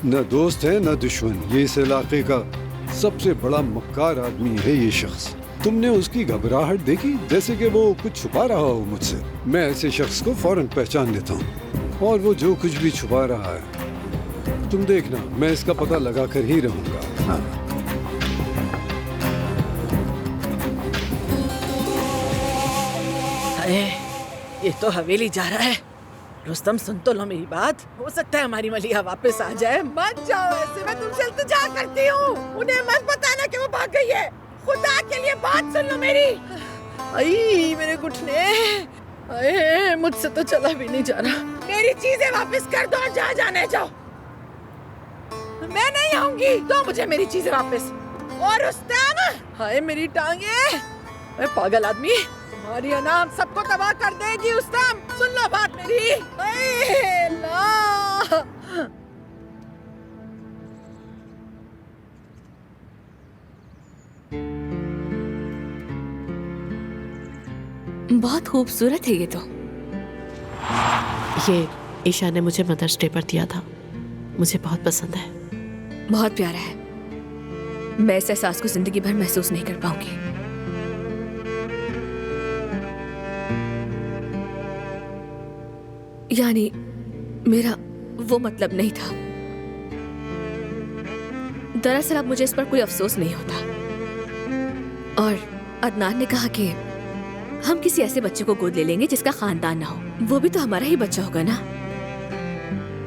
न दोस्त है न दुश्मन। ये इस इलाके का सबसे बड़ा मक्कार आदमी है ये शख्स। तुमने उसकी घबराहट देखी, जैसे कि वो कुछ छुपा रहा हो मुझसे। मैं ऐसे शख्स को फौरन पहचान लेता हूँ, और वो जो कुछ भी छुपा रहा है, तुम देखना, मैं इसका पता लगा कर ही रहूंगा। हाँ। अरे ये तो हवेली जा रहा है। रुस्तम, सुन तो लो मेरी बात। हो सकता है हमारी मलिया वापस आ जाए। मत जाओ ऐसे, मैं तुमसे इल्तिजा करती हूँ। उन्हें मत बताना कि वो भाग गई है। खुदा के लिए बात सुन लो मेरी। आई मेरे घुटने, अरे मुझसे तो चला भी नहीं जा रहा। मेरी चीजें वापस कर दो और जहाँ जाने जाओ। मैं नहीं आऊंगी, दो मुझे मेरी चीजें वापस। और रुस्तम, हाय मेरी टांगे। मैं पागल आदमी, तुम्हारी अनाम सबको तबाह कर देगी। रुस्तम, सुन लो बात मेरी। अल्लाह, बहुत खूबसूरत है ये तो। ये ईशा ने मुझे मदर्स डे पर दिया था। मुझे बहुत पसंद है। बहुत प्यारा है। मैं इस एहसास को जिंदगी भर महसूस नहीं कर पाऊंगी। यानी मेरा वो मतलब नहीं था। दरअसल अब मुझे इस पर कोई अफसोस नहीं होता। और अदनान ने कहा कि हम किसी ऐसे बच्चे को गोद ले लेंगे जिसका खानदान ना हो। वो भी तो हमारा ही बच्चा होगा ना,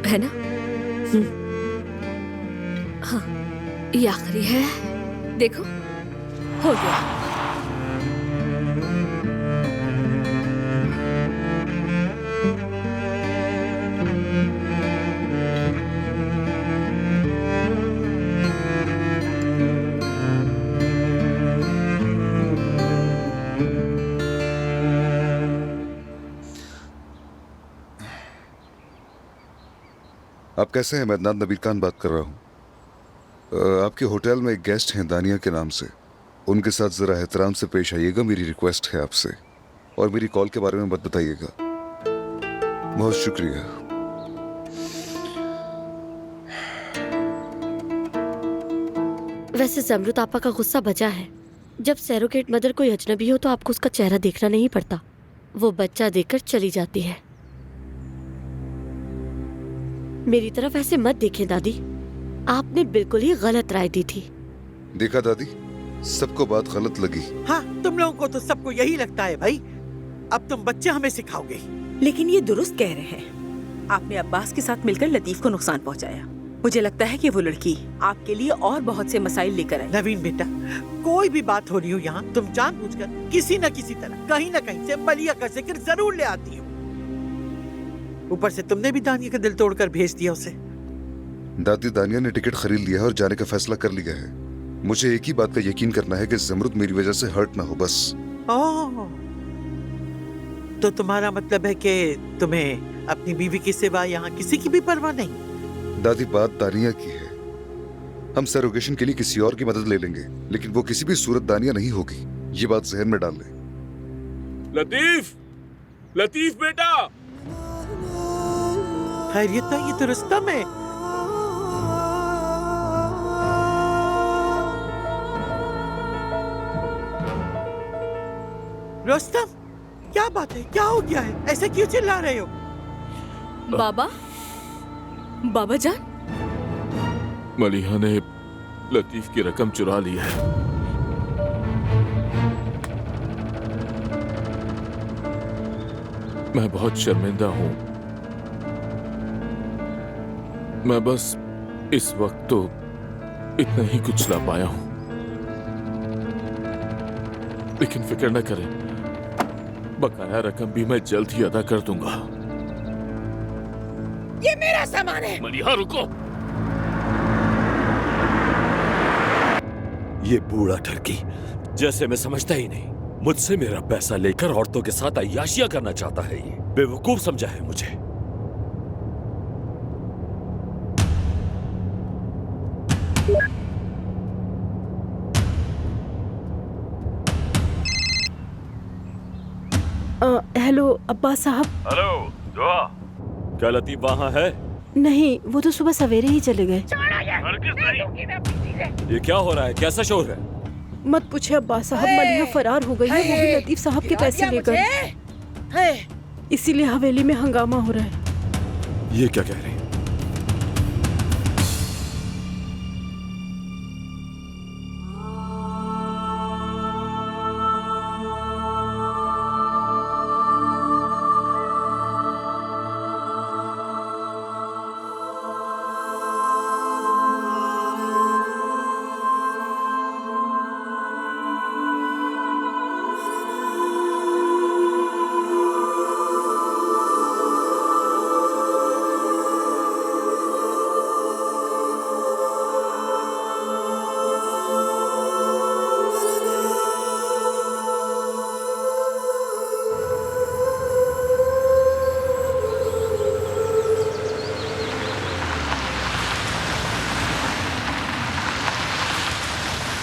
है ना? हाँ, ये आखिरी है। देखो, हो गया। आप कैसे हैं? मैं अदनान नबील खान बात कर रहा हूँ। आपके होटल में एक गेस्ट हैं दानिया के नाम से। उनके साथ ज़रा एहतराम से पेश आइएगा, मेरी रिक्वेस्ट है आपसे। और मेरी कॉल के बारे में मत बताइएगा। बहुत शुक्रिया। वैसे जमरुत आपा का गुस्सा बचा है। जब सैरोगेट मदर कोई अजनबी हो तो आपको उसका चेहरा देखना नहीं पड़ता। वो बच्चा देखकर चली जाती है। मेरी तरफ ऐसे मत देखें दादी, आपने बिल्कुल ही गलत राय दी थी। देखा दादी, सबको बात गलत लगी। हाँ, तुम लोगों को तो सबको यही लगता है भाई। अब तुम बच्चे हमें सिखाओगे। लेकिन ये दुरुस्त कह रहे हैं। आपने अब्बास के साथ मिलकर लतीफ को नुकसान पहुंचाया। मुझे लगता है कि वो लड़की आपके लिए और बहुत से मसाइल लेकर आई। नवीन बेटा, कोई भी बात हो रही हो यहाँ, तुम जानबूझकर किसी न किसी तरह कहीं न कहीं से मलिया का जिक्र जरूर ले आती हो। ऊपर से तुमने भी दानिया का दिल तोड़कर भेज दिया उसे। दादी दानिया ने टिकट खरीद लिया है और जाने का फैसला कर लिया है। मुझे एक ही बात का यकीन करना है कि जमरुद मेरी वजह से हर्ट ना हो, बस। ओह, तो तुम्हारा मतलब है कि तुम्हें अपनी बीवी की सिवा यहाँ किसी की भी परवाह नहीं? दादी, बात दानिया की है। हम सरोगेशन के लिए किसी और की मदद ले लेंगे, लेकिन वो किसी भी सूरत दानिया नहीं होगी। ये बात जहन में डाल लें। लतीफ, लतीफ बेटा। खैरियत ना, ये तो रुस्तम है। रुस्तम, क्या बात है? क्या हो गया है? ऐसे क्यों चिल्ला रहे हो? बाबा, बाबा जान। मलिहा ने लतीफ की रकम चुरा ली है। मैं बहुत शर्मिंदा हूं। मैं बस इस वक्त तो इतना ही कुछ ला पाया हूं, लेकिन फिक्र न करें, बकाया रकम भी मैं जल्द ही अदा कर दूंगा। ये मेरा सामान है। मलिहा रुको। ये बूढ़ा ठरकी जैसे मैं समझता ही नहीं, मुझसे मेरा पैसा लेकर औरतों के साथ अय्याशियां करना चाहता है। ये बेवकूफ समझा है मुझे। हेलो अब्बास साहब। हेलो दुआ, क्या लतीफ वहाँ है? नहीं, वो तो सुबह सवेरे ही चले गए। ये क्या हो रहा है? कैसा शोर है? मत पूछे अब्बास साहब, मलिहा फरार हो गई है, वो भी लतीफ साहब के पैसे लेकर। इसीलिए हवेली में हंगामा हो रहा है। ये क्या कह रही है?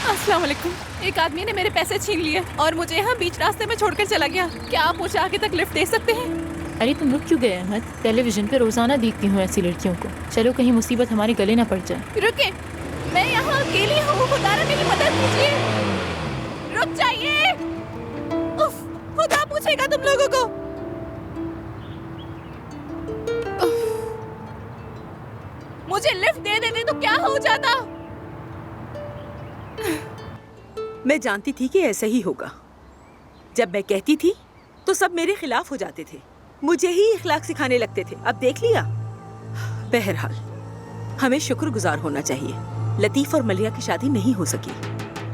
अस्सलाम वालेकुम। एक आदमी ने मेरे पैसे छीन लिए और मुझे यहाँ बीच रास्ते में छोड़कर चला गया। क्या आप मुझे आगे तक लिफ्ट दे सकते हैं? अरे तुम रुक क्यों गए अहमद? टेलीविजन पे रोजाना देखती हूँ ऐसी लड़कियों को। चलो कहीं मुसीबत हमारे गले ना पड़ जाए। रुके, मैं यहाँ अकेली हूँ, खुदा मेरी मदद कीजिए। रुक जाइए। उफ, खुदा पूछेगा तुम लोगों को। मुझे लिफ्ट दे देते तो क्या हो जाता? मैं जानती थी कि ऐसा ही होगा। जब मैं कहती थी तो सब मेरे खिलाफ हो जाते थे, मुझे ही इखलाक सिखाने लगते थे। अब देख लिया। बहरहाल हमें शुक्रगुजार होना चाहिए। लतीफ और मलिहा की शादी नहीं हो सकी,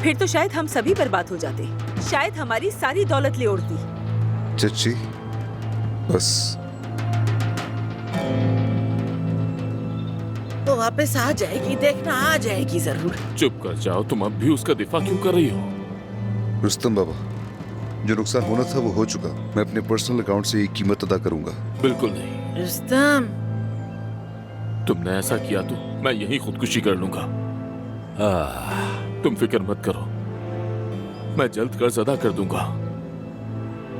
फिर तो शायद हम सभी बर्बाद हो जाते। शायद हमारी सारी दौलत ले उड़ती। चची, बस वो वापस आ जाएगी, देखना, आ जाएगी जरूर। चुप कर जाओ, तुम अब भी उसका दिफा क्यों कर रही हो? रुस्तम बाबा, जो नुकसान होना था वो हो चुका। मैं अपने पर्सनल अकाउंट से ये कीमत अदा करूंगा। बिल्कुल नहीं। रुस्तम, तुमने ऐसा किया तो मैं यही खुदकुशी कर लूंगा। तुम फिक्र मत करो, मैं जल्द कर्ज अदा कर दूंगा।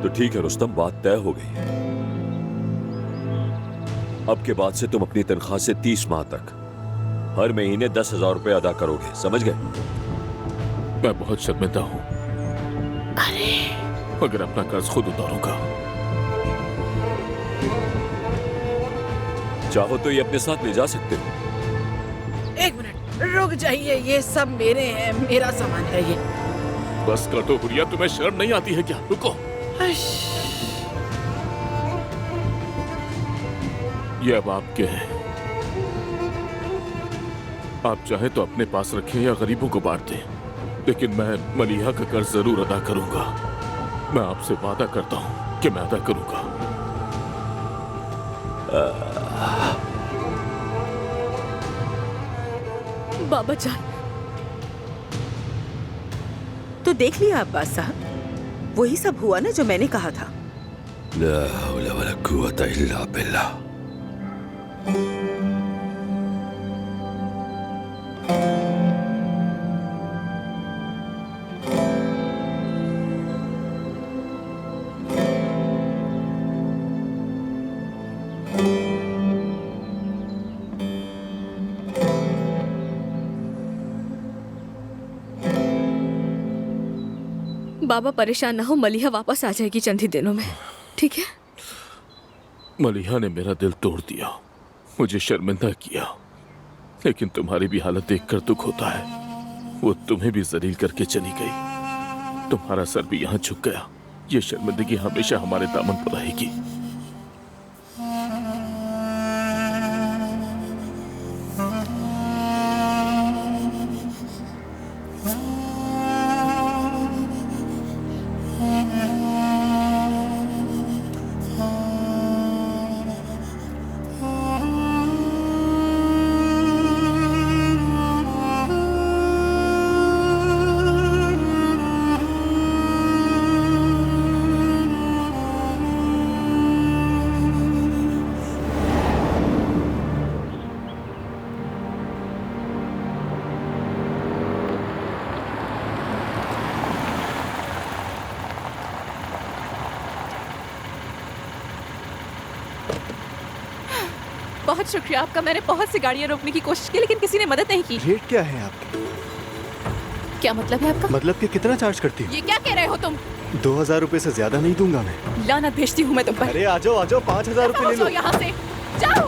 तो ठीक है रुस्तम, बात तय हो गई है। अब के बाद से तुम अपनी तनख्वाह से 30 माह तक हर महीने 10,000 रुपए अदा करोगे, समझ गए? मैं बहुत शर्मिंदा हूँ, मगर अपना कर्ज खुद उतारूंगा। चाहो तो ये अपने साथ ले जा सकते हो। एक मिनट रुक जाइए, ये सब मेरे हैं, मेरा सामान है ये। बस कर दो हुरिया, तुम्हें शर्म नहीं आती है क्या? रुको। ये अब आपके हैं। आप चाहे तो अपने पास रखें या गरीबों को बांट दें, लेकिन मैं मलिहा का कर्ज जरूर अदा करूंगा। मैं आपसे वादा करता हूं कि मैं अदा करूंगा। बाबा जान। तो देख लिया अब्बास साहब, वही सब हुआ ना जो मैंने कहा था। ला हौला वला कुव्वता इल्ला बिल्लाह। बाबा परेशान ना हो, मलिहा वापस आ जाएगी चंद ही दिनों में, ठीक है? मलिहा ने मेरा दिल तोड़ दिया, मुझे शर्मिंदा किया, लेकिन तुम्हारी भी हालत देखकर दुख होता है। वो तुम्हें भी जलील करके चली गई, तुम्हारा सर भी यहाँ झुक गया। ये शर्मिंदगी हमेशा हमारे दामन पर रहेगी। बहुत शुक्रिया आपका। मैंने बहुत सी गाड़ियाँ रोकने की कोशिश की लेकिन किसी ने मदद नहीं की। रेट क्या है आपकी? क्या मतलब है आपका? मतलब कि कितना चार्ज करती हो? ये क्या कह रहे हो तुम? 2000 रुपए से ज्यादा नहीं दूंगा मैं। लानत भेजती हूँ मैं तुम पर। अरे आ जाओ 5000 रुपए ले लो। यहाँ से जाओ।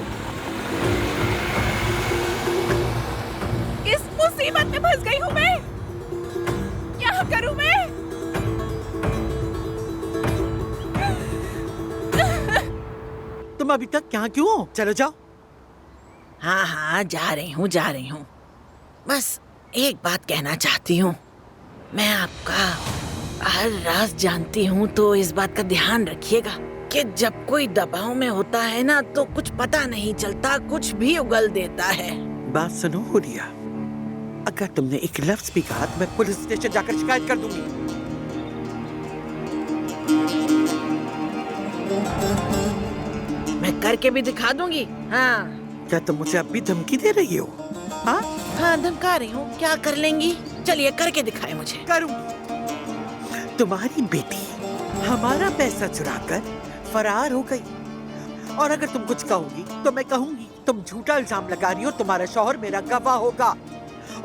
इस मुसीबत में फंस गई हूँ मैं, क्या करूँ मैं? तुम अभी तक यहाँ क्यों हो? चलो जाओ। हाँ हाँ, जा रही हूँ। बस एक बात कहना चाहती हूँ, मैं आपका हर राज जानती हूँ, तो इस बात का ध्यान रखिएगा कि जब कोई दबाव में होता है ना तो कुछ पता नहीं चलता, कुछ भी उगल देता है। बात सुनो हुरिया, अगर तुमने एक लफ्ज भी कहा तो मैं पुलिस स्टेशन जाकर शिकायत कर दूंगी। मैं करके भी दिखा दूंगी। हाँ। क्या तुम मुझे अब भी धमकी दे रही हो? हाँ हाँ, धमका रही हूँ। क्या कर लेंगी? चलिए करके दिखाए मुझे। करूंगी। तुम्हारी बेटी हमारा पैसा चुराकर फरार हो गई, और अगर तुम कुछ कहोगी तो मैं कहूंगी तुम झूठा इल्जाम लगा रही हो, तुम्हारा शौहर मेरा गवाह होगा।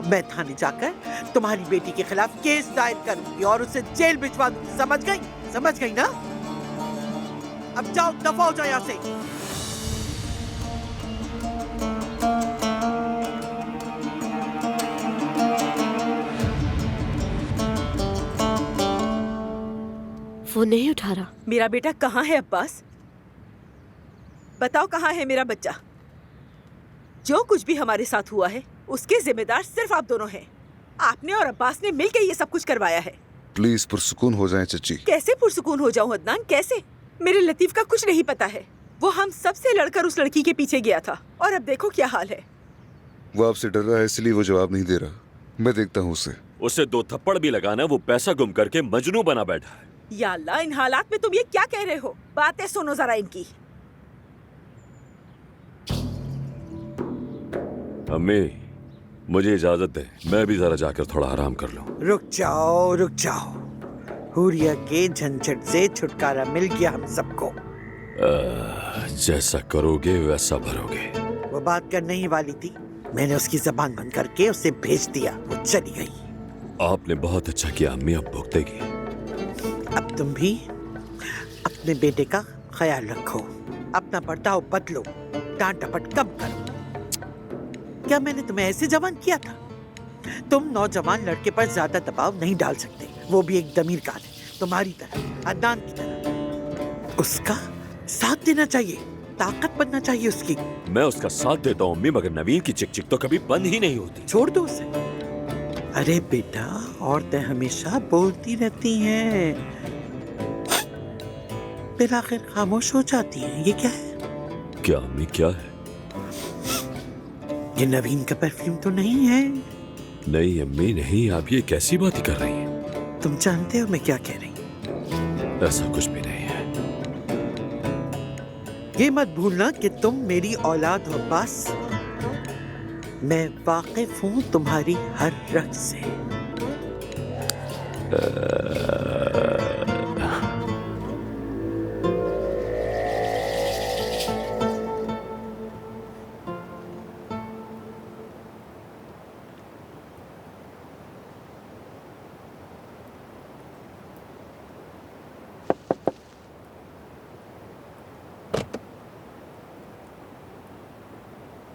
मैं थाने जाकर तुम्हारी बेटी के खिलाफ केस दायर करूंगी और उसे जेल भिजवा दूंगी। समझ गई ना? अब जाओ, दफा हो जाओ यहाँ से। वो नहीं उठा रहा। मेरा बेटा कहाँ है अब्बास? बताओ कहाँ है मेरा बच्चा? जो कुछ भी हमारे साथ हुआ है उसके जिम्मेदार सिर्फ आप दोनों हैं। आपने और अब्बास ने मिलकर ये सब कुछ करवाया है। प्लीज पुरसुकून हो जाएं चच्ची। कैसे पुरसुकून हो जाऊं अदनान, कैसे? मेरे लतीफ का कुछ नहीं पता है। वो हम सबसे लड़कर उस लड़की के पीछे गया था और अब देखो क्या हाल है। वो आपसे डर रहा है इसलिए वो जवाब नहीं दे रहा। मैं देखता हूँ उसे 2 थप्पड़ भी लगाना, वो पैसा गुम करके मजनू बना बैठा है। या अल्लाह, इन हालात में तुम ये क्या कह रहे हो? बातें सुनो जरा इनकी। अम्मी, मुझे इजाजत दे, मैं भी जरा जाकर थोड़ा आराम कर लूं। रुक जाओ। हुरिया के झंझट से छुटकारा मिल गया हम सबको। जैसा करोगे वैसा भरोगे। वो बात करने ही वाली थी, मैंने उसकी जबान बंद करके उसे भेज दिया, वो चली गई। आपने बहुत अच्छा किया अम्मी, अब भुगतेगी। अब तुम भी अपने बेटे का ख्याल रखो, अपना बर्ताव बदलो, डांट डपट कम करो। क्या मैंने तुम्हें ऐसे जवान किया था? तुम नौजवान लड़के पर ज्यादा दबाव नहीं डाल सकते, वो भी एक दमीर काल है, तुम्हारी तरह, अदनान की तरह। उसका साथ देना चाहिए, ताकत बनना चाहिए उसकी। मैं उसका साथ देता हूँ अम्मी, मगर नवीन की चिक चिक तो कभी बंद ही नहीं होती। छोड़ दो उसे। अरे बेटा, औरतें हमेशा बोलती रहती हैं, फिर आखिर खामोश हो जाती हैं। ये क्या है? क्या अम्मी, क्या है? ये नवीन का परफ्यूम तो नहीं है? नहीं अम्मी नहीं, आप ये कैसी बातें कर रही हैं? तुम जानते हो मैं क्या कह रही हूँ? ऐसा कुछ भी नहीं है। ये मत भूलना कि तुम मेरी औलाद हो अब्बास। मैं वाकिफ हूँ तुम्हारी हर रग से।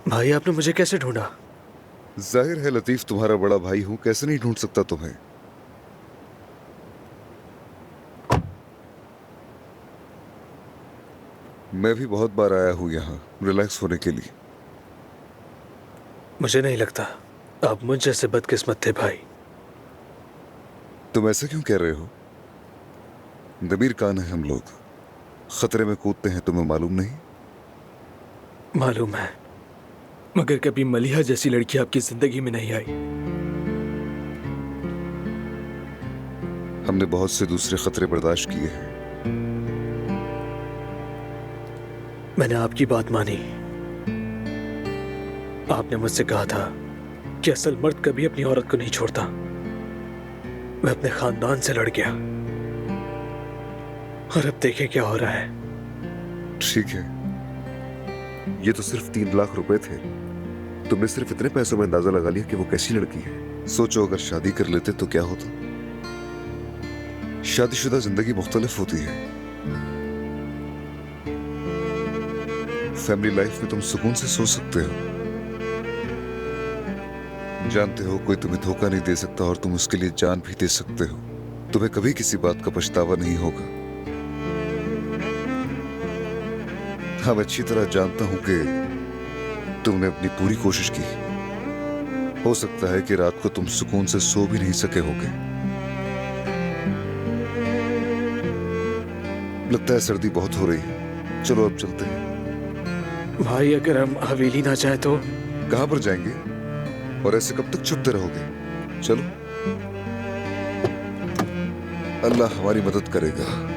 भाई आपने मुझे कैसे ढूंढा? जाहिर है लतीफ तुम्हारा बड़ा भाई हूं, कैसे नहीं ढूंढ सकता तुम्हें। मैं भी बहुत बार आया हूं यहाँ रिलैक्स होने के लिए। मुझे नहीं लगता आप मुझ जैसे बदकिस्मत थे भाई। तुम ऐसे क्यों कह रहे हो? दबीर कान है हम लोग, खतरे में कूदते हैं, तुम्हें मालूम नहीं? मालूम है, मगर कभी मलिहा जैसी लड़की आपकी जिंदगी में नहीं आई। हमने बहुत से दूसरे खतरे बर्दाश्त किए हैं। मैंने आपकी बात मानी। आपने मुझसे कहा था कि असल मर्द कभी अपनी औरत को नहीं छोड़ता। मैं अपने खानदान से लड़ गया और अब देखें क्या हो रहा है। ठीक है, ये तो सिर्फ 3 लाख रुपए थे। तुमने सिर्फ इतने पैसों में अंदाजा लगा लिया कि वो कैसी लड़की है। सोचो अगर शादी कर लेते तो क्या होता। शादीशुदा जिंदगी मुख्तलिफ होती है। फैमिली लाइफ में तुम सुकून से सो सकते हो। जानते हो कोई तुम्हें धोखा नहीं दे सकता और तुम उसके लिए जान भी दे सकते हो। तुम्हें कभी किसी बात का पछतावा नहीं होगा। हाँ, मैं अच्छी तरह जानता हूं कि तुमने अपनी पूरी कोशिश की। हो सकता है कि रात को तुम सुकून से सो भी नहीं सके होगे। लगता है सर्दी बहुत हो रही है। चलो अब चलते हैं। भाई अगर हम हवेली ना जाए तो? कहां पर जाएंगे और ऐसे कब तक छुपते रहोगे? चलो, अल्लाह हमारी मदद करेगा।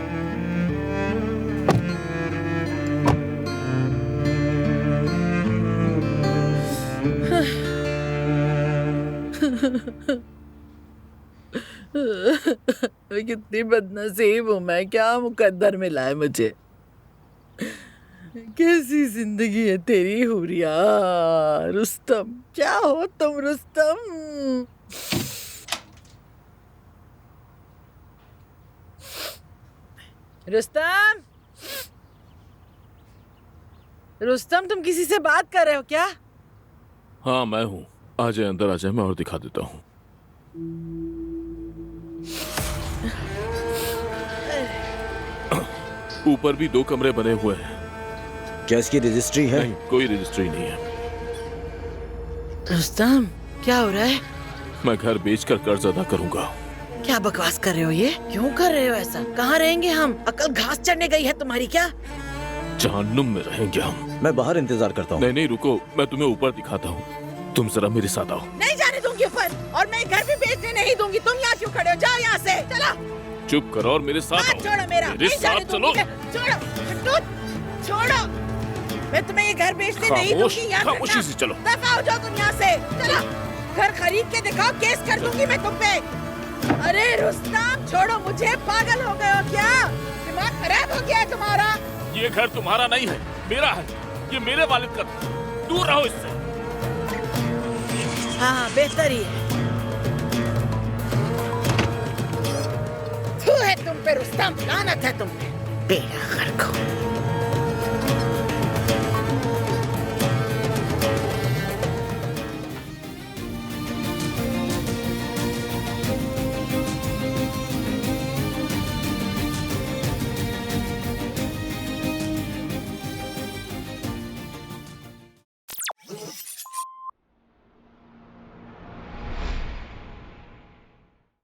कितनी बदनसीब हूं मैं, क्या मुकद्दर मिला है मुझे। कैसी जिंदगी है तेरी हुरिया। रुस्तम, क्या हो तुम रुस्तम? रुस्तम, रुस्तम, तुम किसी से बात कर रहे हो क्या? हाँ मैं हूँ। आ जाए, अंदर आ जाए, मैं और दिखा देता हूँ। ऊपर भी 2 कमरे बने हुए हैं। क्या इसकी रजिस्ट्री है? नहीं, कोई रजिस्ट्री नहीं है। रुस्तम, क्या हो रहा है? मैं घर बेचकर कर्ज अदा करूंगा। क्या बकवास कर रहे हो ये? क्यों कर रहे हो ऐसा? कहाँ रहेंगे हम? अकल घास चढ़ने गई है तुम्हारी क्या? जहन्नुम में रहेंगे हम। मैं बाहर इंतजार करता हूँ। नहीं नहीं रुको, मैं तुम्हें ऊपर दिखाता हूँ। तुम जरा मेरे साथ आओ। नहीं जाने दूंगी ऊपर, और मैं घर भी बेचने नहीं दूंगी। तुम यहाँ क्यों खड़े हो? जाओ यहाँ से, चलो। चुप करो और मेरे साथ आओ। छोड़ो मेरा, मेरे साथ चलो। छोड़ो, छोड़ो। मैं तुम्हें ये घर बेचने नहीं दूंगी। यहाँ खामोशी से चलो। दफा हो जाओ तुम यहाँ से, चलो। घर खरीद के दिखाओ, केस कर दूंगी मैं तुम पे। अरे रुस्तम, छोड़ो मुझे। पागल हो गए हो क्या? दिमाग खराब हो गया है तुम्हारा? ये घर तुम्हारा नहीं है, मेरा है। ये मेरे वालिद का। दूर रहो इससे। हाँ, बेहतर ही है। तू है तुम पे रुस्तम, लानत है तुम पे। बेड़ा गर्क हो।